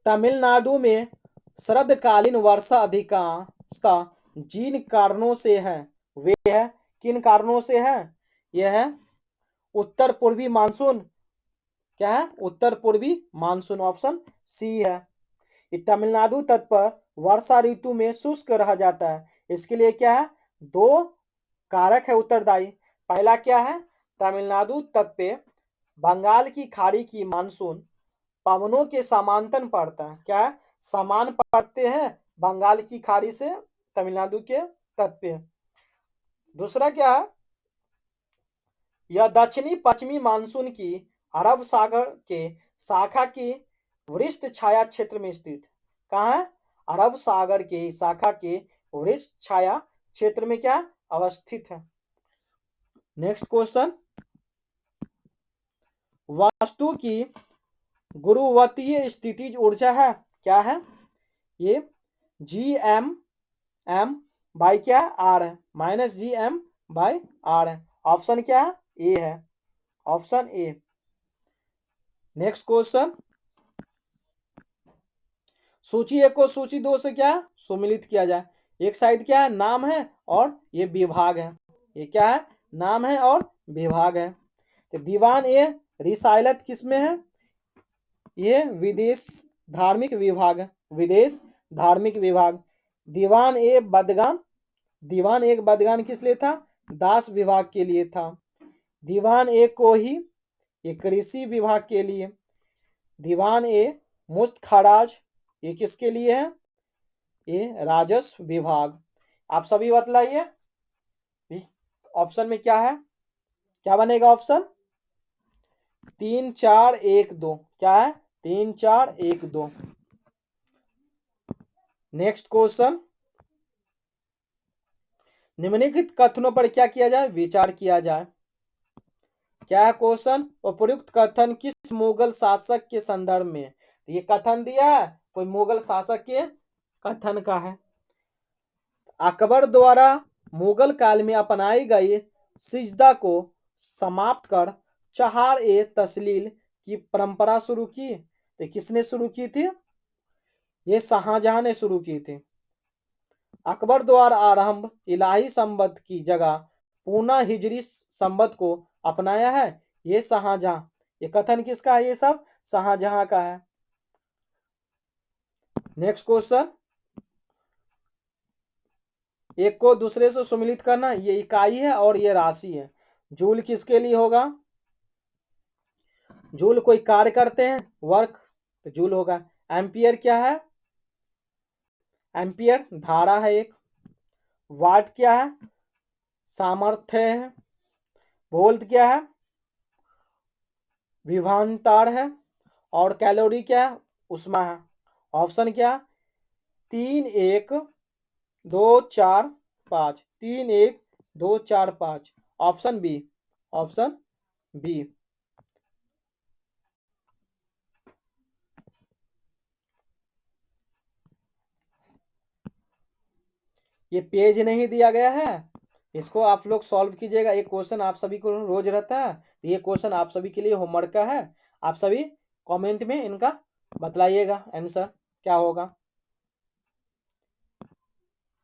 Tamil Nadu में शरदकालीन वर्षा अधिकांशतः जिन कारणों से है, वे है किन कारणों से है? यह है उत्तर पूर्वी मानसून। क्या है? उत्तर पूर्वी मानसून, ऑप्शन सी है। तमिलनाडु तट पर वर्षा ऋतु में शुष्क रह जाता है, इसके लिए क्या है? 2 कारक है उत्तरदायी। पहला क्या है? तमिलनाडु तट पे बंगाल की खाड़ी की मानसून पवनों के समांतर पड़ता है। क्या है? समान पड़ते हैं बंगाल की खाड़ी से तमिलनाडु के तट पे। दूसरा क्या है? यह दक्षिणी पश्चिमी मानसून की अरब सागर के शाखा की वरिष्ठ छाया क्षेत्र में स्थित। कहाँ है? अरब सागर के शाखा के वरिष्ठ छाया क्षेत्र में क्या अवस्थित है। नेक्स्ट क्वेश्चन, वस्तु की गुरुत्वीय स्थितिज ऊर्जा है, क्या है ये, Gm बाई क्या आर है, -Gm/r है। ऑप्शन क्या है, ए है, ऑप्शन ए। नेक्स्ट क्वेश्चन, सूची एक को सूची दो से क्या सम्मिलित किया जाए। एक साइड क्या है, नाम है और ये विभाग है, ये क्या है, नाम है और विभाग है। तो दीवान ए रिसालत किस में है, ये विदेश धार्मिक विभाग है, विदेश धार्मिक विभाग। दीवान ए बदगान, दीवान एक बदगान किस लिए था, दास विभाग के लिए था। दीवान ए कोही, ये कृषि विभाग के लिए। दीवान ए मुस्त खराज, ये किसके लिए है, ये राजस्व विभाग। आप सभी बतलाइए ऑप्शन में क्या है, क्या बनेगा ऑप्शन, 3 4 1 2, क्या है 3 4 1 2। नेक्स्ट क्वेश्चन, निम्नलिखित कथनों पर क्या किया जाए, विचार किया जाए। क्या है क्वेश्चन, उपयुक्त कथन किस मुगल शासक के संदर्भ में। तो ये कथन दिया है कोई मुगल शासक के कथन का है। अकबर द्वारा मुगल काल में अपनाई गई सिजदा को समाप्त कर चहार ए तस्लील की परंपरा शुरू की। तो किसने शुरू की थी, ये शाहजहां ने शुरू की थी। अकबर द्वारा आरंभ इलाही संबत की जगह पूना हिजरी संबत को अपनाया है, ये शाहजहां। ये कथन किसका है, ये सब शाहजहां का है। नेक्स्ट क्वेश्चन, एक को दूसरे से सम्मिलित करना, ये इकाई है और ये राशि है। जूल किसके लिए होगा, जूल कोई कार्य करते हैं, वर्क, तो जूल होगा। एम्पियर क्या है, एम्पियर धारा है एक। वाट क्या है, सामर्थ्य है। वोल्ट क्या है, विभवांतर है। और कैलोरी क्या है, उष्मा है। ऑप्शन क्या, 3 1 2 4 5, 3 1 2 4 5, ऑप्शन बी, ऑप्शन बी। ये पेज नहीं दिया गया है, इसको आप लोग सॉल्व कीजिएगा। एक क्वेश्चन आप सभी को रोज रहता है, ये क्वेश्चन आप सभी के लिए होमवर्क का है। आप सभी कमेंट में इनका बतलाइएगा आंसर क्या होगा।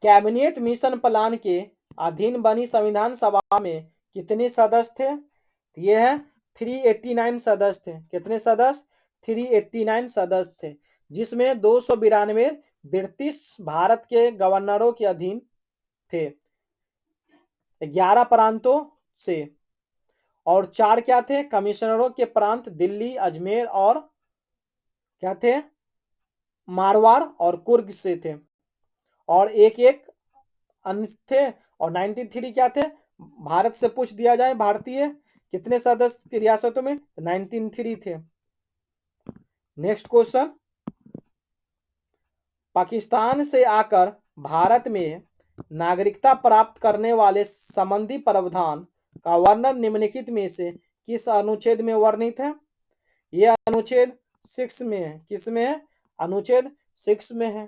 कैबिनेट मिशन प्लान के अधीन बनी संविधान सभा में कितने सदस्य थे, ये है 389 सदस्य थे। कितने सदस्य, 389 सदस्य थे, जिसमें 292 ब्रिटिश भारत के गवर्नरों के अधीन थे 11 प्रांतों से, और 4 क्या थे, कमिश्नरों के प्रांत दिल्ली, अजमेर और क्या थे, मारवाड़ और कुर्ग से थे। और एक एक अन्य थे। और 93 क्या थे, भारत से पूछ दिया जाए भारतीय कितने सदस्य रियासतों में, 93 थे। नेक्स्ट क्वेश्चन, पाकिस्तान से आकर भारत में नागरिकता प्राप्त करने वाले संबंधी प्रावधान का वर्णन निम्नलिखित में से किस अनुच्छेद में वर्णित है। यह अनुच्छेद 6 में है, किस में है, अनुच्छेद 6 में है।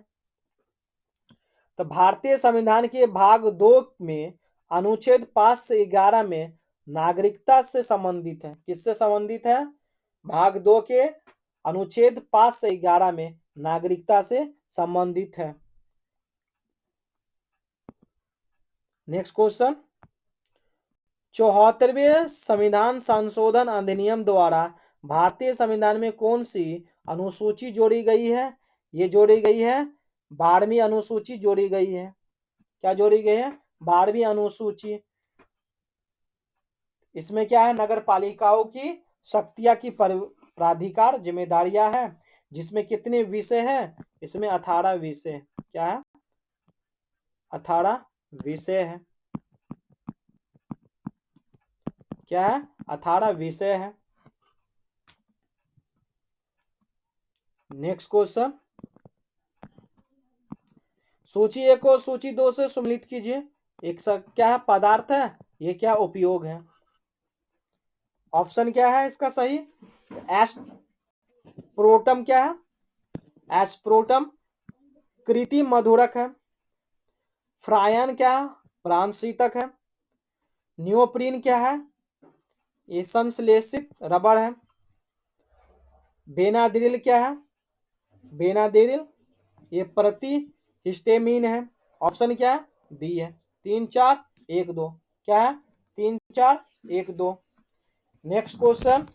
तो भारतीय संविधान के भाग 2 में अनुच्छेद 5 से 11 में नागरिकता से संबंधित है, किससे संबंधित है, भाग 2 के अनुच्छेद 5 से 11 में नागरिकता से संबंधित है। नेक्स्ट क्वेश्चन, 74वें संविधान संशोधन अधिनियम द्वारा भारतीय संविधान में कौन सी अनुसूची जोड़ी गई है। ये जोड़ी गई है 12वीं अनुसूची जोड़ी गई है। क्या जोड़ी गई है, 12वीं अनुसूची। इसमें क्या है, नगर पालिकाओं की शक्तियां की प्राधिकार जिम्मेदारियां है, जिसमें कितने विषय हैं, इसमें 18 विषय, क्या है 18 विषय है, क्या है 18 विषय है। नेक्स्ट क्वेश्चन, सूची एक को सूची 2 से सम्मिलित कीजिए। एक क्या है, पदार्थ है, ये क्या उपयोग है। ऑप्शन क्या है इसका सही? एस्प्रोटम क्या है? एस्प्रोटम कृत्रिम मधुरक है। फ्रायन क्या है? प्राणशीतक है। नियोप्रीन क्या है? ये संश्लेषित रबर है। बेनाड्रिल क्या है? बेनाड्रिल ये प्रति हिस्टेमिन है। ऑप्शन क्या है? डी है। 3 4 1 2 क्या है? 3 4 1 2। नेक्स्ट क्वेश्चन,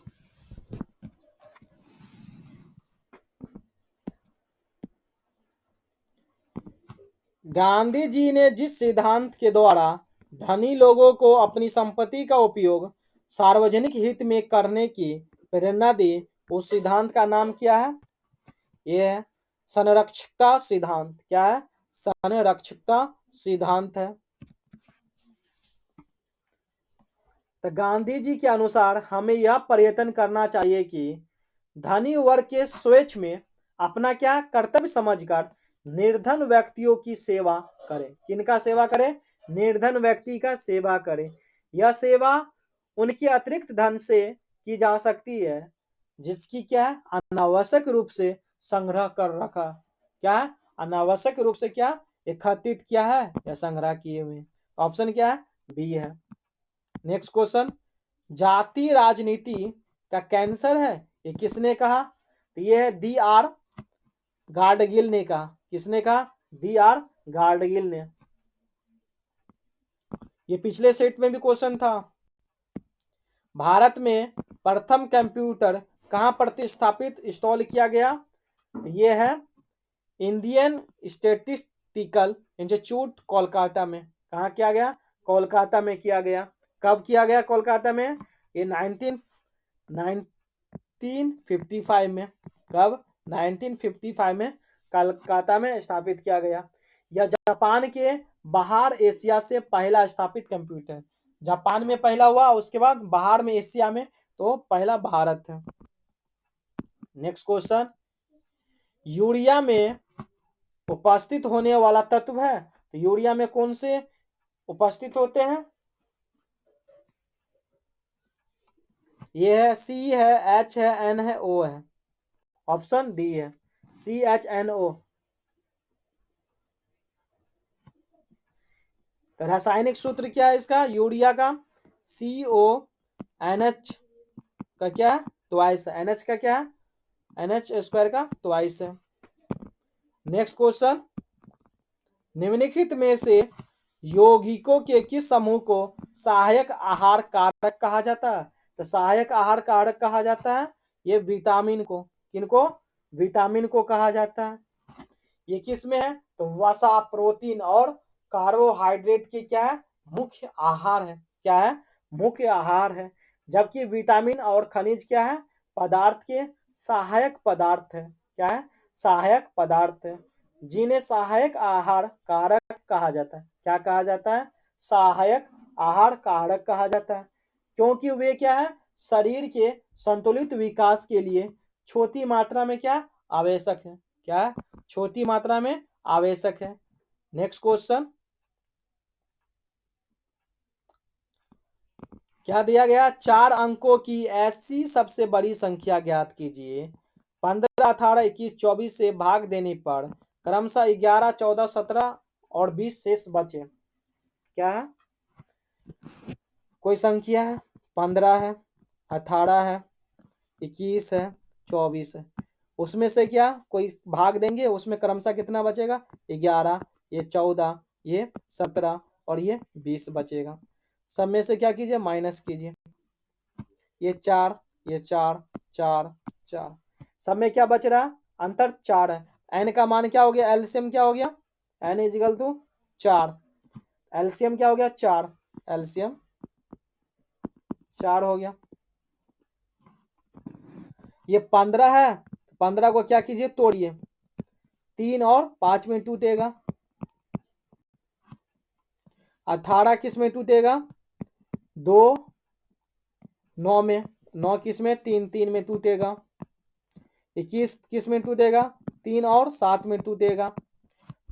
गांधी जी ने जिस सिद्धांत के द्वारा धनी लोगों को अपनी संपत्ति का उपयोग सार्वजनिक हित में करने की प्रेरणा दी, उस सिद्धांत का नाम क्या है? यह है संरक्षकता सिद्धांत। क्या है? संरक्षकता सिद्धांत है। तो गांधी जी के अनुसार हमें यह प्रयत्न करना चाहिए कि धनी वर्ग के स्वेच्छ में अपना क्या कर्तव्य समझकर निर्धन व्यक्तियों की सेवा करें। किनका सेवा करें? निर्धन व्यक्ति का सेवा करें। यह सेवा उनके अतिरिक्त धन से की जा सकती है जिसकी क्या है? अनावश्यक रूप से संग्रह कर रखा। क्या है? अनावश्यक रूप से क्या एकत्रित किया है या संग्रह किए हुए। ऑप्शन क्या है? बी है। नेक्स्ट क्वेश्चन, जाति राजनीति का कैंसर है, ये किसने कहा? तो ये है डी आर गार्डगिल ने कहा। किसने कहा? डी आर गार्डगिल ने। ये पिछले सेट में भी क्वेश्चन था। भारत में प्रथम कंप्यूटर कहाँ प्रतिस्थापित इंस्टॉल किया गया? तो ये है इंडियन स्टैटिस्टिकल इंस्टीट्यूट कोलकाता में। कहाँ किया गया? कोलकाता में किया गया। कब किया गया कोलकाता में? ये 1955 में। कब? 1955 में कोलकाता में स्थापित किया गया। यह जापान के बाहर एशिया से पहला स्थापित कंप्यूटर। जापान में पहला हुआ, उसके बाद बाहर में एशिया में तो पहला भारत है। नेक्स्ट क्वेश्चन, यूरिया में उपस्थित होने वाला तत्व है, तो यूरिया में कौन से उपस्थित होते हैं? ये है सी है, एच है, एन है, ओ है। ऑप्शन डी है CHNO। तो रासायनिक सूत्र क्या है इसका? यूरिया का CONH का क्या है? ट्वाइस है। NH का क्या है? NH² का ट्वाइस है। नेक्स्ट क्वेश्चन, निम्नलिखित में से यौगिकों के किस समूह को सहायक आहार कारक कहा जाता है? तो सहायक आहार कारक कहा जाता है ये विटामिन को। किनको? विटामिन को कहा जाता है। ये किस में है? तो वसा, प्रोटीन और कार्बोहाइड्रेट की क्या है? मुख्य आहार है। क्या है? मुख्य आहार है। जबकि विटामिन और खनिज क्या है? पदार्थ के सहायक पदार्थ है। क्या है? सहायक पदार्थ है, जिन्हें सहायक आहार कारक कहा जाता है। क्या कहा जाता है? सहायक आहार कारक कहा जाता है, क्योंकि वे क्या है? शरीर के संतुलित विकास के लिए छोटी मात्रा में क्या आवश्यक है? क्या है? छोटी मात्रा में आवश्यक है। नेक्स्ट क्वेश्चन, क्या दिया गया? 4 अंकों की ऐसी सबसे बड़ी संख्या ज्ञात कीजिए। 15 18 21 24 से भाग देने पर क्रमशः 11 14 17 और 20 शेष बचे। क्या है? कोई संख्या है, 15 है, 18 है, 21 है, 24 है, उसमें से क्या कोई भाग देंगे, उसमें क्रमशः कितना बचेगा? 11, ये 14, ये 17 और ये 20 बचेगा। सब में से क्या कीजिए? माइनस कीजिए। ये 4, ये 4, 4, 4, सब में क्या बच रहा? अंतर 4 है। एन का मान क्या हो गया? एलसीएम क्या हो गया? N is equal to 4। एलसीएम क्या हो गया? 4। एलसीएम 4 हो गया। ये 15 है, 15 को क्या कीजिए? तोड़िए। 3 और 5 में टूटेगा। 18 किस में टूटेगा? 2 9 में। 9 किस में? 3 3 में टूटेगा। 21 किस में टूटेगा? 3 और 7 में टूटेगा।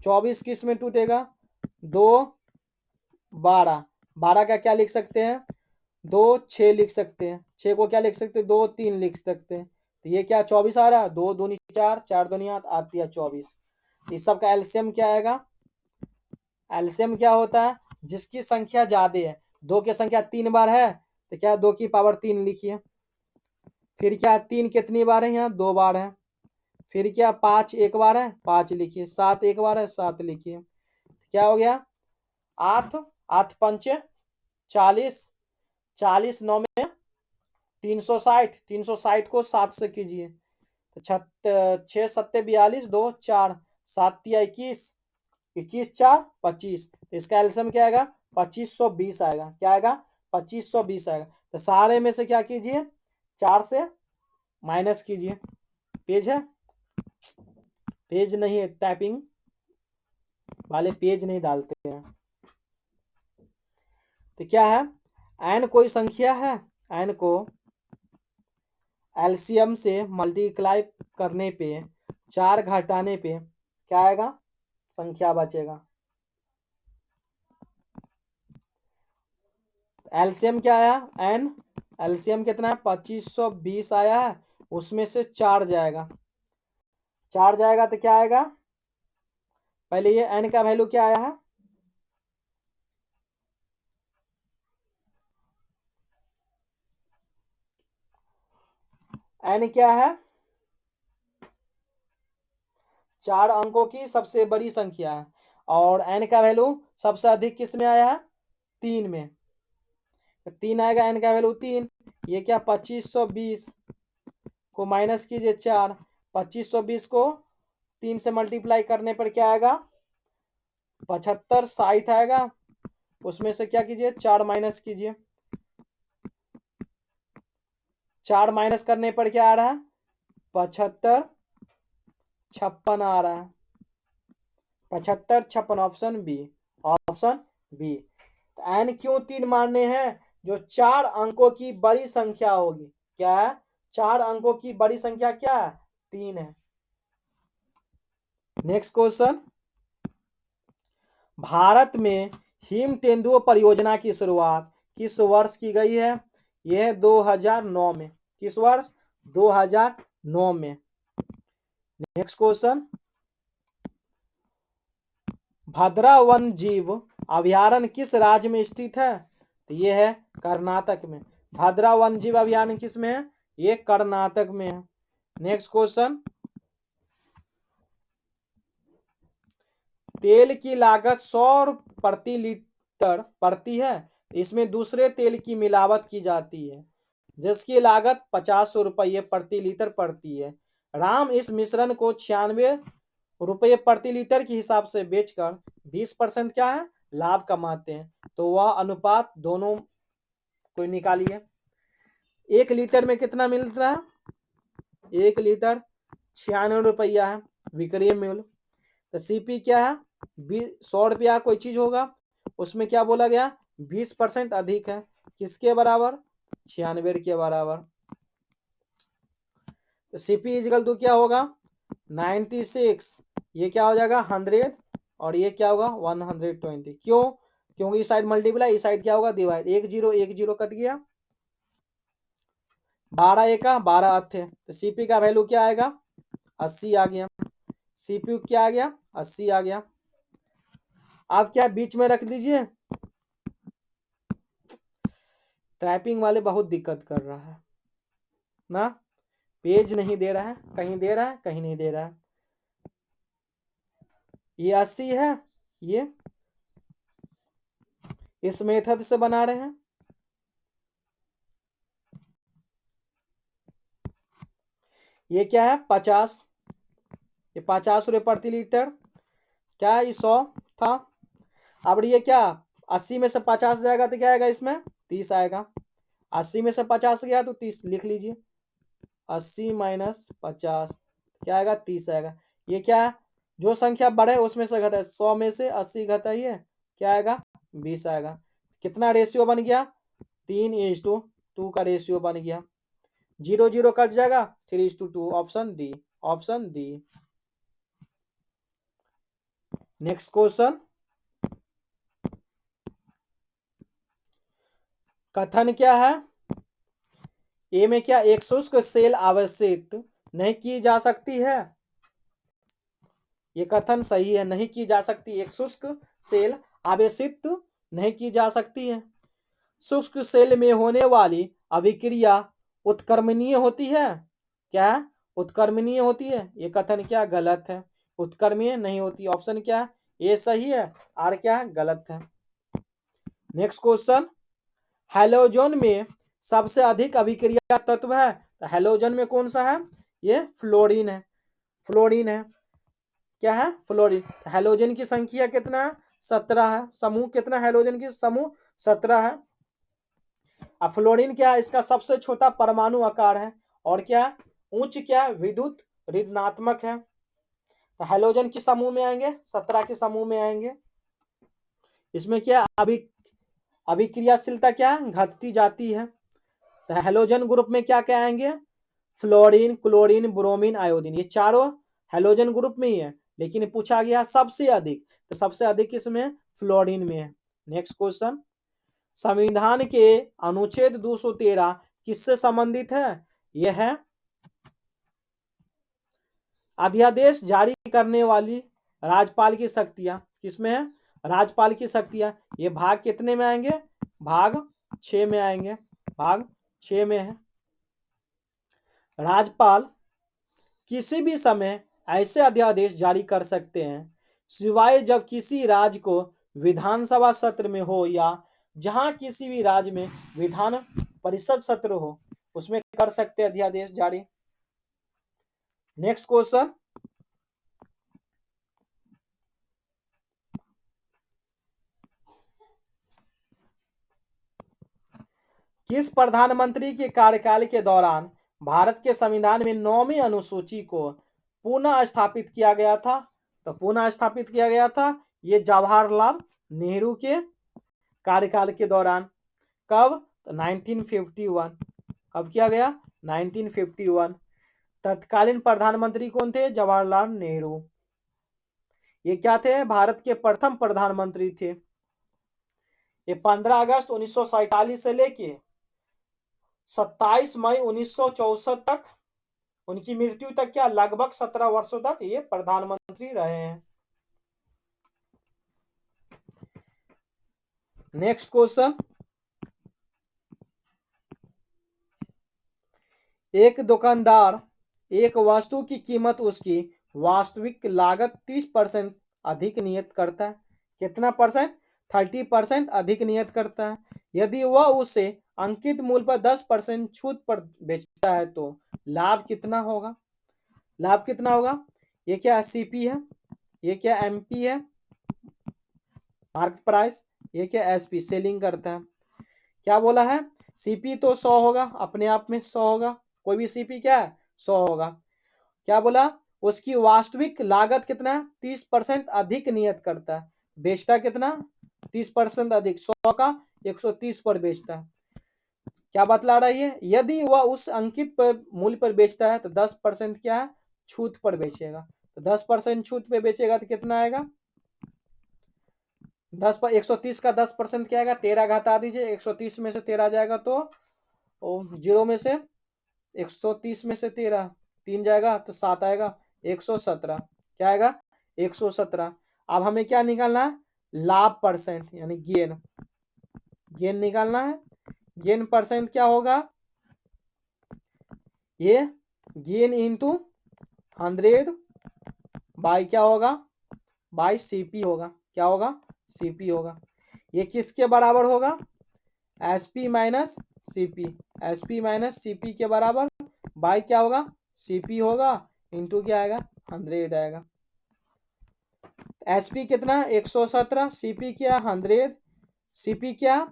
24 किस में टूटेगा? 2 12। 12 का क्या लिख सकते हैं? 2 6 लिख सकते हैं, 6 को क्या लिख सकते हैं, 2 3 लिख सकते हैं। तो ये क्या 24 आ रहा है, 2 दूनी 4, 4 दूनी 8 आती है 24। इस सब का एलसीएम क्या आएगा, एलसीएम क्या होता है, जिसकी संख्या ज्यादा है। 2 की संख्या 3 बार है तो क्या 2 की पावर 3 लिखिए। फिर क्या 3 कितनी बार है, यहाँ 2 बार है। फिर क्या 5 एक बार है, 5 लिखिए। 7 एक बार है, 7 लिखिए। क्या हो गया, 8 8 पंचे 40, 40 9 में 360, 360 को 7 से कीजिए तो 6 सत्ते 42, 2 4, 7 तिया 21, 21 4 25। तो इसका एल्सियम क्या आएगा, 2520 आएगा। क्या आएगा, 2520 आएगा। तो सारे में से क्या कीजिए, 4 से माइनस कीजिए। पेज है, पेज नहीं है, टाइपिंग वाले पेज नहीं डालते हैं। तो क्या है, एन कोई संख्या है, एन को एलसीएम से मल्टीप्लाई करने पे 4 घटाने पे क्या आएगा, संख्या बचेगा। एलसीएम क्या आया, एन एलसीएम कितना है, 2520 आया है। उसमें से 4 जाएगा, 4 जाएगा तो क्या आएगा, पहले ये एन का वैल्यू क्या आया है, एन क्या है, 4 अंकों की सबसे बड़ी संख्या है। और एन का वैल्यू सबसे अधिक किस में आया है, 3 में। 3 आएगा, एन का वैल्यू 3। ये क्या 2520 को माइनस कीजिए 4, 2520 को 3 से मल्टीप्लाई करने पर क्या आएगा, 75 60 आएगा। उसमें से क्या कीजिए, 4 माइनस कीजिए। 4 माइनस करने पर क्या आ रहा है, 75 56 आ रहा है। 75 56, ऑप्शन बी, ऑप्शन बी। एन क्यों 3 मानने हैं, जो 4 अंकों की बड़ी संख्या होगी। क्या है, 4 अंकों की बड़ी संख्या क्या है, 3 है। नेक्स्ट क्वेश्चन, भारत में हिम तेंदुआ परियोजना की शुरुआत किस वर्ष की गई है, यह 2009 में। किस वर्ष, 2009 में। नेक्स्ट क्वेश्चन, भद्रा वन जीव अभयारण्य किस राज्य में स्थित है, तो ये है कर्नाटक में। भद्रा वन जीव अभयारण्य किस में है, ये कर्नाटक में है। नेक्स्ट क्वेश्चन, तेल की लागत 100 प्रति लीटर पड़ती है, इसमें दूसरे तेल की मिलावट की जाती है जिसकी लागत 50 रुपये प्रति लीटर पड़ती है। राम इस मिश्रण को 96 रुपये प्रति लीटर के हिसाब से बेचकर 20% क्या है, लाभ कमाते हैं। तो वह अनुपात दोनों को निकालिए। 1 लीटर में कितना मिल रहा है, 1 लीटर 96 रुपया है विक्रय मूल्य। तो सीपी क्या है, 100 रुपया कोई चीज होगा, उसमें क्या बोला गया, 20% अधिक है। किसके बराबर, 96 के बराबर। तो सीपी इजकल टू क्या होगा, 96, ये क्या हो जाएगा 100, और ये क्या होगा 120। क्यों, क्योंकि इस साइड मल्टीप्लाई, इस साइड क्या होगा डिवाइड। 1 0 कट गया, 12 एका 12 थे। तो सीपी का वैल्यू क्या आएगा, 80 आ गया। सीपी क्या आ गया, 80 आ गया। आप क्या बीच में रख दीजिए, टाइपिंग वाले बहुत दिक्कत कर रहा है ना, पेज नहीं दे रहा है, कहीं दे रहा है कहीं नहीं दे रहा है। ये 80 है, ये इस मेथड से बना रहे हैं। ये क्या है 50, ये 50 रुपये प्रति लीटर। क्या है, ये 100 था। अब ये क्या 80 में से 50 जाएगा तो क्या आएगा, इसमें 30 आएगा। 80 में से 50 गया तो 30 लिख लीजिए। 80 माइनस 50 क्या आएगा, 30 आएगा। ये क्या है, जो संख्या बढ़े उसमें से घटाए, 100 में से 80 घटाइए क्या आएगा, 20 आएगा। कितना रेशियो बन गया, 3:2 का रेशियो बन गया। 0 0 कट जाएगा, 3:2, option D, option D. Next question, कथन क्या है? ए में क्या एक शुष्क सेल आवेशित नहीं की जा सकती है? ये कथन सही है, नहीं की जा सकती। एक शुष्क सेल आवेशित नहीं की जा सकती है। शुष्क सेल में होने वाली अभिक्रिया उत्क्रमणीय होती है। क्या? उत्क्रमणीय होती है। ये कथन क्या गलत है, उत्क्रमणीय नहीं होती। ऑप्शन क्या? ये सही है, आर क्या है गलत है। नेक्स्ट क्वेश्चन, हैलोजन में सबसे अधिक अभिक्रिया तत्व है, तो हैलोजन में कौन सा है? ये फ्लोरीन है, फ्लोरीन है। क्या है? फ्लोरीन। हैलोजन की संख्या कितना है? 17 है। समूह कितना हैलोजन की? समूह 17 है। अब फ्लोरीन क्या है? इसका सबसे छोटा परमाणु आकार है और क्या उच्च क्या विद्युत ऋणात्मक है। तो हैलोजन के समूह में आएंगे, 17 के समूह में आएंगे। इसमें क्या अभिक्रियाशीलता क्या घटती जाती है। तो हैलोजन ग्रुप में क्या क्या आएंगे? फ्लोरीन, क्लोरीन, ब्रोमीन, आयोडीन, ये चारों हैलोजन ग्रुप में ही है। लेकिन पूछा गया सबसे अधिक, तो सबसे अधिक इसमें फ्लोरीन में है। नेक्स्ट क्वेश्चन, संविधान के अनुच्छेद 213 किससे संबंधित है? यह है अध्यादेश जारी करने वाली राज्यपाल की शक्तियां। किसमें है? राज्यपाल की शक्तियां। ये भाग कितने में आएंगे? भाग 6 में आएंगे, भाग 6 में है। राज्यपाल किसी भी समय ऐसे अध्यादेश जारी कर सकते हैं सिवाय जब किसी राज्य को विधानसभा सत्र में हो या जहां किसी भी राज्य में विधान परिषद सत्र हो, उसमें कर सकते अध्यादेश जारी। नेक्स्ट क्वेश्चन, किस प्रधानमंत्री के कार्यकाल के दौरान भारत के संविधान में 9वीं अनुसूची को पुनः स्थापित किया गया था? तो पुनः स्थापित किया गया था ये जवाहरलाल नेहरू के कार्यकाल के दौरान। कब? तो 1951। कब किया गया? 1951। तत्कालीन प्रधानमंत्री कौन थे? जवाहरलाल नेहरू। ये क्या थे? भारत के प्रथम प्रधानमंत्री थे। ये 15 अगस्त 1947 से लेके 27 मई 1964 तक, उनकी मृत्यु तक क्या लगभग 17 वर्षों तक ये प्रधानमंत्री रहे हैं। नेक्स्ट क्वेश्चन, एक दुकानदार एक वस्तु की कीमत उसकी वास्तविक लागत 30% अधिक नियत करता है। कितना परसेंट? 30% अधिक नियत करता है। यदि वह उसे अंकित मूल्य पर 10% छूट पर बेचता है तो लाभ कितना होगा? लाभ कितना होगा? ये क्या सीपी है, ये क्या एमपी है मार्केट प्राइस, ये क्या एसपी सेलिंग करता है। क्या बोला है? सीपी तो 100 होगा, अपने आप में 100 होगा, कोई भी सीपी क्या है 100 होगा। क्या बोला? उसकी वास्तविक लागत कितना? 30% अधिक नियत करता है। बेचता कितना? 30% अधिक, 100 का 130 पर बेचता है। क्या बतला रही है? यदि वह उस अंकित पर मूल्य पर बेचता है तो 10% क्या है छूट पर बेचेगा। तो 10% छूट पे बेचेगा तो कितना आएगा? 10 पर 130 का 10% क्या आएगा? 13 घटा दीजिए, 130 में से 13 जाएगा तो 0 में से 130 में से 13 3 जाएगा तो 7 आएगा, 117। क्या आएगा? 117। अब हमें क्या निकालना है? लाभ परसेंट यानी गेन, गेन निकालना है। गेन परसेंट क्या होगा? ये गेन इंटू 100 बाई क्या होगा? बाई सीपी होगा। क्या होगा? सीपी होगा। ये किसके बराबर होगा? SP minus CP, SP minus CP के बराबर बाई क्या होगा? सीपी होगा इंटू क्या आएगा? 100 आएगा। एसपी कितना? 117, सीपी क्या? 100, सीपी क्या?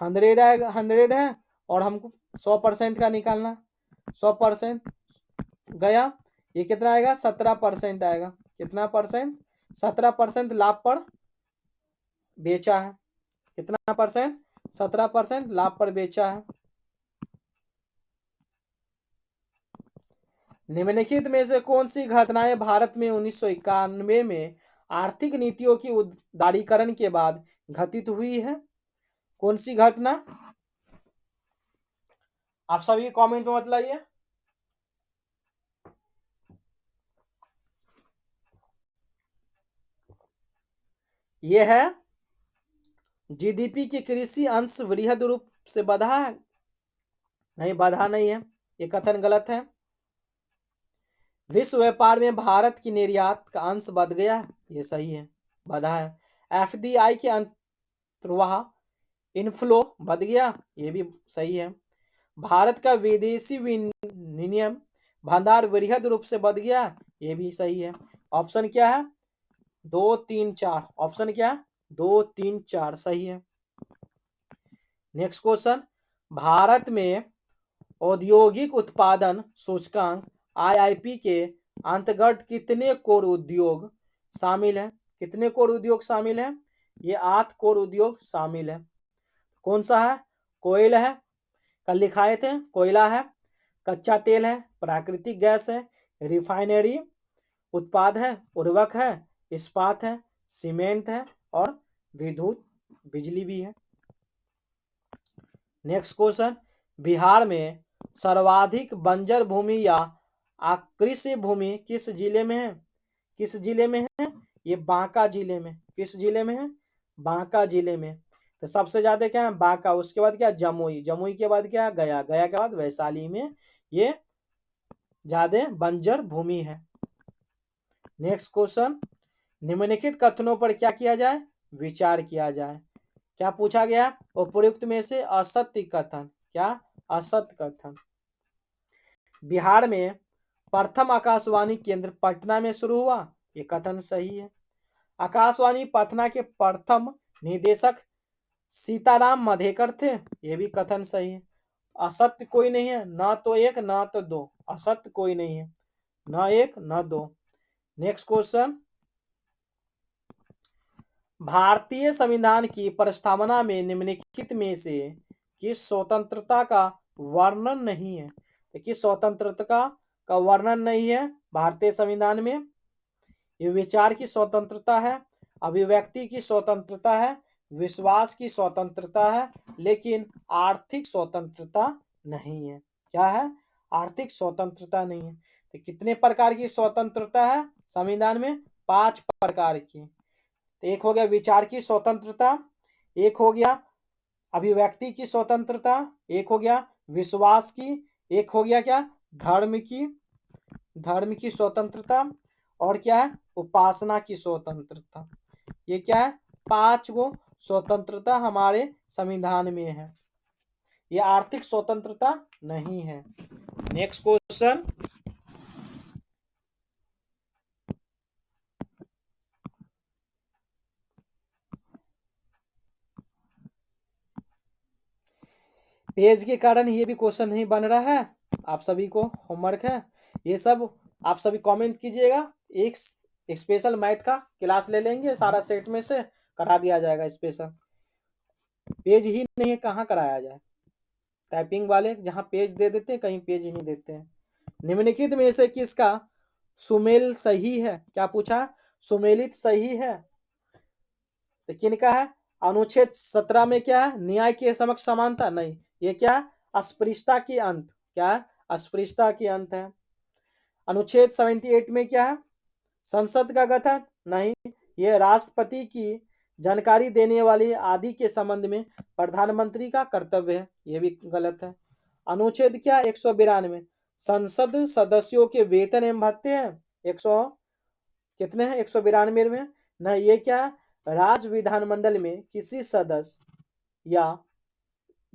100 आएगा, 100 है और हमको 100% का निकालना, 100% गया, ये कितना आएगा? 17% आएगा। कितना परसेंट? 17% लाभ पर बेचा है। कितना परसेंट? 17% लाभ पर बेचा है। निम्नलिखित में से कौन सी घटनाएं भारत में 1991 में आर्थिक नीतियों की उदारीकरण के बाद घटित हुई है? कौन सी घटना? आप सभी कमेंट में बताइए। ये है जीडीपी की कृषि अंश वृहद रूप से बढ़ा है। नहीं, बढ़ा नहीं है, ये कथन गलत है। विश्व व्यापार में भारत की निर्यात का अंश बढ़ गया है, ये सही है, बढ़ा है। एफडीआई के अंतर्वाह इनफ्लो बढ़ गया, ये भी सही है। भारत का विदेशी विनिमय भंडार वृहद रूप से बढ़ गया, ये भी सही है। ऑप्शन क्या है? 2, 3, 4। ऑप्शन क्या है? 2, 3, 4 सही है। नेक्स्ट क्वेश्चन, भारत में औद्योगिक उत्पादन सूचकांक आईआईपी के अंतर्गत कितने कोर उद्योग शामिल है? कितने कोर उद्योग शामिल है? ये 8 कोर उद्योग शामिल है। कौन सा है? कोयला है, कल लिखाए थे, कोयला है, कच्चा तेल है, प्राकृतिक गैस है, रिफाइनरी उत्पाद है, उर्वरक है, इस्पात है, सीमेंट है और विद्युत बिजली भी है। नेक्स्ट क्वेश्चन, बिहार में सर्वाधिक बंजर भूमि या आकृष्य भूमि किस जिले में है? किस जिले में है? ये बांका जिले में। किस जिले में है? बांका जिले में। तो सबसे ज्यादा क्या है? बांका। उसके बाद क्या? जमुई। जमुई के बाद क्या? गया। गया के बाद वैशाली में ये ज्यादा बंजर भूमि है। नेक्स्ट क्वेश्चन, निम्नलिखित कथनों पर क्या किया जाए? विचार किया जाए। क्या पूछा गया? उपयुक्त में से असत्य कथन। क्या? असत्य कथन। बिहार में प्रथम आकाशवाणी केंद्र पटना में शुरू हुआ, ये कथन सही है। आकाशवाणी पटना के प्रथम निदेशक सीताराम मधेकर थे, ये भी कथन सही है। असत्य कोई नहीं है, ना तो एक ना तो दो, असत्य कोई नहीं है, ना एक ना दो। नेक्स्ट क्वेश्चन, भारतीय संविधान की प्रस्तावना में निम्नलिखित में से किस स्वतंत्रता का वर्णन नहीं है? तो किस स्वतंत्रता का वर्णन नहीं है भारतीय संविधान में? ये विचार की स्वतंत्रता है, अभिव्यक्ति की स्वतंत्रता है, विश्वास की स्वतंत्रता है, लेकिन आर्थिक स्वतंत्रता नहीं है। क्या है? आर्थिक स्वतंत्रता नहीं है। तो कितने प्रकार की स्वतंत्रता है संविधान में? 5 प्रकार की। तो एक हो गया विचार की स्वतंत्रता, एक हो गया अभिव्यक्ति की स्वतंत्रता, एक हो गया विश्वास की, एक हो गया क्या? धर्म की स्वतंत्रता, और क्या है? उपासना की स्वतंत्रता। ये क्या है? 5 गो स्वतंत्रता हमारे संविधान में है। ये आर्थिक स्वतंत्रता नहीं है। नेक्स्ट क्वेश्चन, पेज के कारण ये भी क्वेश्चन नहीं बन रहा है। आप सभी को होमवर्क है, ये सब आप सभी कमेंट कीजिएगा। एक स्पेशल मैथ का क्लास ले लेंगे, सारा सेट में से करा दिया जाएगा स्पेशल। पेज ही नहीं है, कहाँ कराया जाए? टाइपिंग वाले जहाँ पेज दे देते हैं, कहीं पेज ही नहीं देते हैं। निम्नलिखित में से किसका सुमेल सही है? क्या पूछा? सुमेलित सही है, तो किनका है? अनुच्छेद 17 में क्या है? न्याय के समक्ष समानता नहीं, ये क्या है? अस्पृश्यता की अंत। क्या है? अस्पृश्यता की अंत है। अनुच्छेद 78 में क्या है? संसद का गठन नहीं, ये राष्ट्रपति की जानकारी देने वाली आदि के संबंध में प्रधानमंत्री का कर्तव्य है, ये भी गलत है। अनुच्छेद क्या? 192 संसद सदस्यों के वेतन एवं भत्ते हैं। 100 कितने हैं? 192 में न, ये क्या? राज्य विधानमंडल में किसी सदस्य या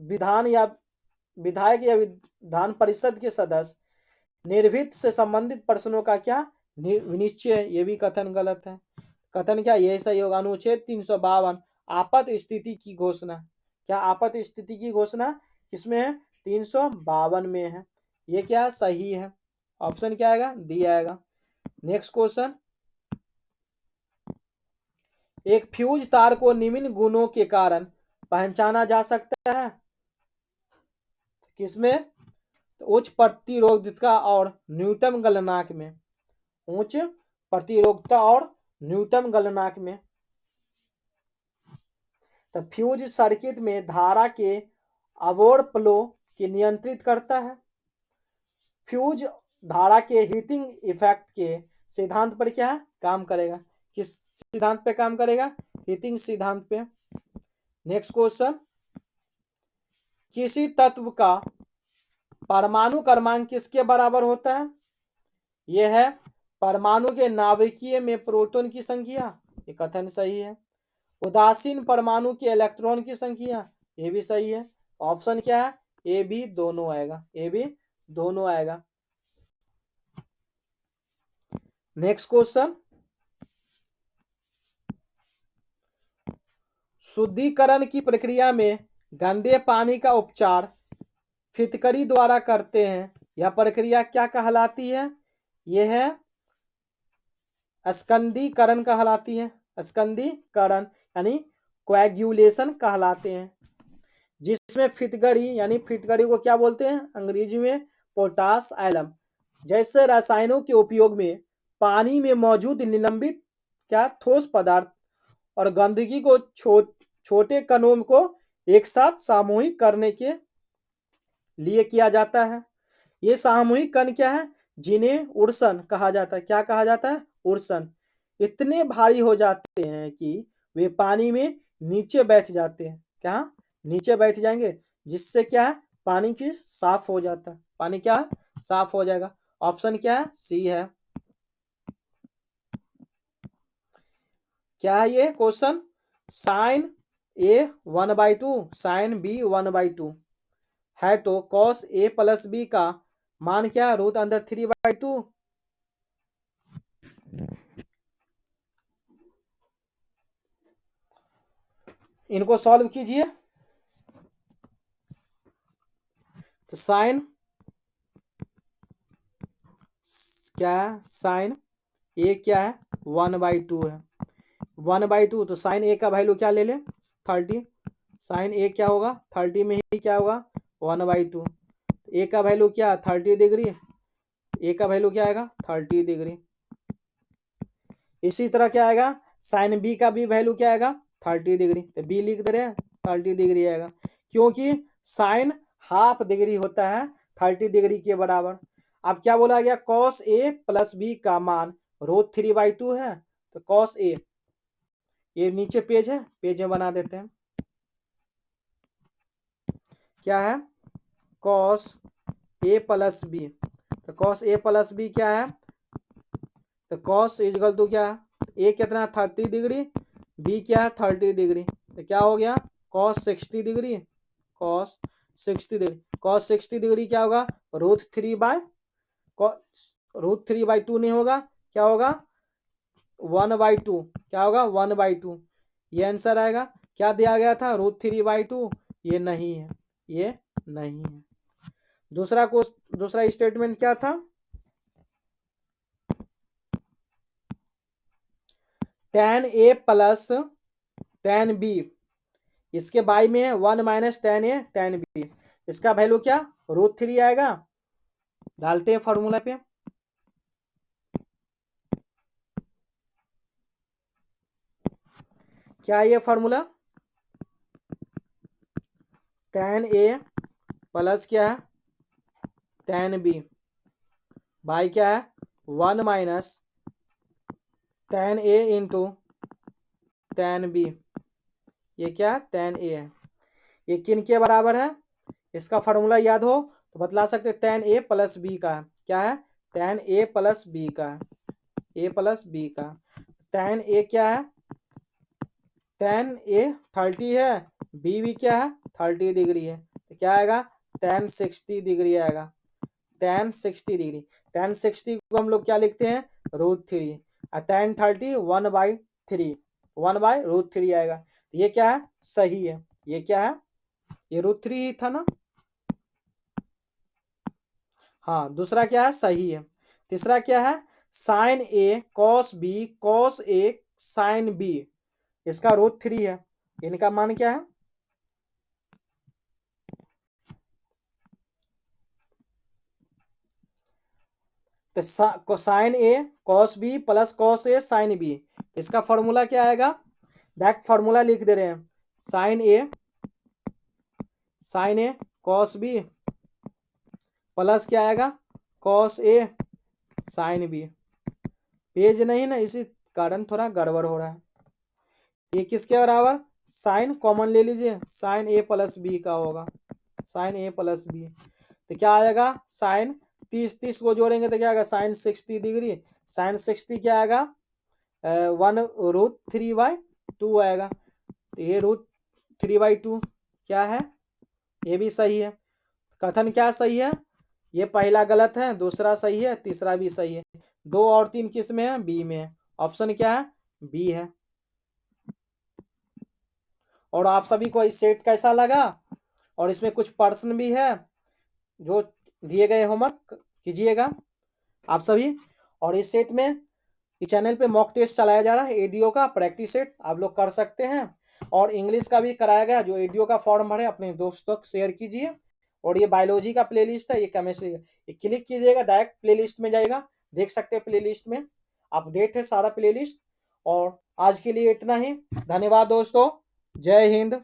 विधान या विधायक या विधान परिषद के सदस्य निर्वित से संबंधित प्रश्नों का क्या? निश्चय। ये भी कथन गलत है। कथन क्या? यही सही होगा। अनुच्छेद 352 आपात स्थिति की घोषणा। क्या आपात स्थिति की घोषणा किसमें है? 352 में है। ये क्या? सही है। ऑप्शन क्या आएगा? डी आएगा। नेक्स्ट क्वेश्चन, एक फ्यूज तार को निम्न गुणों के कारण पहचाना जा सकता है, किसमें? तो उच्च प्रतिरोधकता और न्यूनतम गलनांक में। उच्च प्रतिरोधकता और न्यूनतम गलनांक में। तो फ्यूज सर्किट में धारा के अवोर फ्लो कि नियंत्रित करता है। फ्यूज धारा के हीटिंग इफेक्ट के सिद्धांत पर क्या है, काम करेगा। किस सिद्धांत पे काम करेगा, हीटिंग सिद्धांत पे। नेक्स्ट क्वेश्चन, किसी तत्व का परमाणु क्रमांक किसके बराबर होता है, यह है परमाणु के नाभिकीय में प्रोटॉन की संख्या, ये कथन सही है। उदासीन परमाणु के इलेक्ट्रॉन की संख्या, ये भी सही है। ऑप्शन क्या है, ए बी दोनों आएगा, ए बी दोनों आएगा। नेक्स्ट क्वेश्चन, शुद्धिकरण की प्रक्रिया में गंदे पानी का उपचार फिटकरी द्वारा करते हैं, यह प्रक्रिया क्या कहलाती है, यह है स्कंदीकरण कहलाती है। स्कंदीकरण यानी कोएगुलेशन कहलाते हैं, जिसमें फिटकरी यानी फिटकरी को क्या बोलते हैं अंग्रेजी में, पोटास एलम जैसे रसायनों के उपयोग में पानी में मौजूद निलंबित क्या ठोस पदार्थ और गंदगी को छोटे कणों को एक साथ सामूहिक करने के लिए किया जाता है। ये सामूहिक कण क्या है, जिन्हें उर्सन कहा जाता है। क्या कहा जाता है, उर्सन। इतने भारी हो जाते हैं कि वे पानी में नीचे बैठ जाते हैं। क्या, नीचे बैठ जाएंगे, जिससे क्या है पानी की साफ हो जाता है, पानी क्या है साफ हो जाएगा। ऑप्शन क्या है, सी है। क्या है ये क्वेश्चन, साइन ए 1/2 साइन बी 1/2 है तो कॉस ए प्लस बी का मान क्या है, रूट अंडर 3/2। इनको सॉल्व कीजिए। तो साइन क्या है, साइन ए क्या है 1/2 है, 1/2 तो साइन ए का वैल्यू क्या ले ले 30। साइन ए क्या होगा 30 में ही क्या होगा 1/2। ए का वैल्यू क्या 30 डिग्री, ए का वैल्यू क्या आएगा 30 डिग्री। इसी तरह क्या आएगा, साइन बी का भी वैल्यू क्या आएगा 30 डिग्री, तो बी लिख दे रहे हैं 30 डिग्री आएगा, क्योंकि साइन हाफ डिग्री होता है 30 डिग्री के बराबर। अब क्या बोला गया, कॉस ए प्लस बी का मान रूट 3/2 है, तो कॉस ए, ये नीचे पेज है, पेज में बना देते हैं। क्या है, कॉस ए प्लस बी, तो कॉस ए प्लस बी क्या है, तो कॉस इजकल टू क्या, ए कितना 30 डिग्री, बी क्या है 30 डिग्री, तो क्या हो गया cos 60 degree, cos 60 degree. Cos 60 degree क्या होगा रूट 3/2 नहीं होगा, क्या होगा 1/2, क्या होगा 1/2, ये आंसर आएगा। क्या दिया गया था रूट 3/2, ये नहीं है, ये नहीं है। दूसरा स्टेटमेंट क्या था, tan A plus tan B, इसके बाई में है 1 minus tan A tan B, इसका वैल्यू क्या रूट 3 आएगा। डालते हैं फॉर्मूला पे, क्या ये फॉर्मूला, tan A प्लस क्या है tan B बाई क्या है 1 minus tan A into tan B, ये क्या tan A है, ये किन के बराबर है, इसका फॉर्मूला याद हो तो बतला सकते, tan A प्लस बी का है। क्या है tan A प्लस बी का है, A प्लस बी का। tan A क्या है, tan A 30 है, B भी क्या है 30 डिग्री है, तो क्या आएगा tan 60 डिग्री आएगा, tan 60 डिग्री। tan 60 को हम लोग क्या लिखते हैं रूट 3, और tan 30 1/3, 1/√3 आएगा। ये क्या है सही है, ये क्या है ये रूट 3 ही था ना। हाँ, दूसरा क्या है सही है। तीसरा क्या है, sign A cos B cos A sine B, इसका रूट 3 है, इनका मान क्या है, तो sign A cos B plus cos A sine B, इसका फॉर्मूला क्या आएगा, डायरेक्ट फॉर्मूला लिख दे रहे हैं, साइन ए कॉस बी प्लस क्या आएगा, cos A sine B. Page नहीं ना, इसी कारण थोड़ा गड़बड़ हो रहा है। ये किसके बराबर, साइन कॉमन ले लीजिए, साइन ए प्लस बी का होगा, साइन ए प्लस बी। तो क्या आएगा, साइन 30 को जोड़ेंगे तो क्या आएगा, साइन 60 डिग्री। साइन 60 क्या आएगा, 1√3/2 आएगा। तो ये √3/2 क्या है, ये भी सही है। कथन क्या सही है, ये पहला गलत है, दूसरा सही है, तीसरा भी सही है। 2 और 3 किस में है, बी में है। ऑप्शन क्या है, बी है। और आप सभी को इस सेट कैसा लगा, और इसमें कुछ प्रश्न भी है जो दिए गए, होमवर्क कीजिएगा आप सभी। और इस सेट में इस चैनल पे मॉक टेस्ट चलाया जा रहा है, एडीओ का प्रैक्टिस सेट आप लोग कर सकते हैं। और इंग्लिश का भी कराया गया, जो एडीओ का फॉर्म भरे अपने दोस्तों को शेयर कीजिए। और ये बायोलॉजी का प्लेलिस्ट है, ये केमिस्ट्री का, ये क्लिक कीजिएगा डायरेक्ट प्लेलिस्ट में जाएगा, देख सकते हैं प्लेलिस्ट में अपडेट है सारा प्लेलिस्ट। और आज के लिए इतना ही, धन्यवाद दोस्तों, जय हिंद।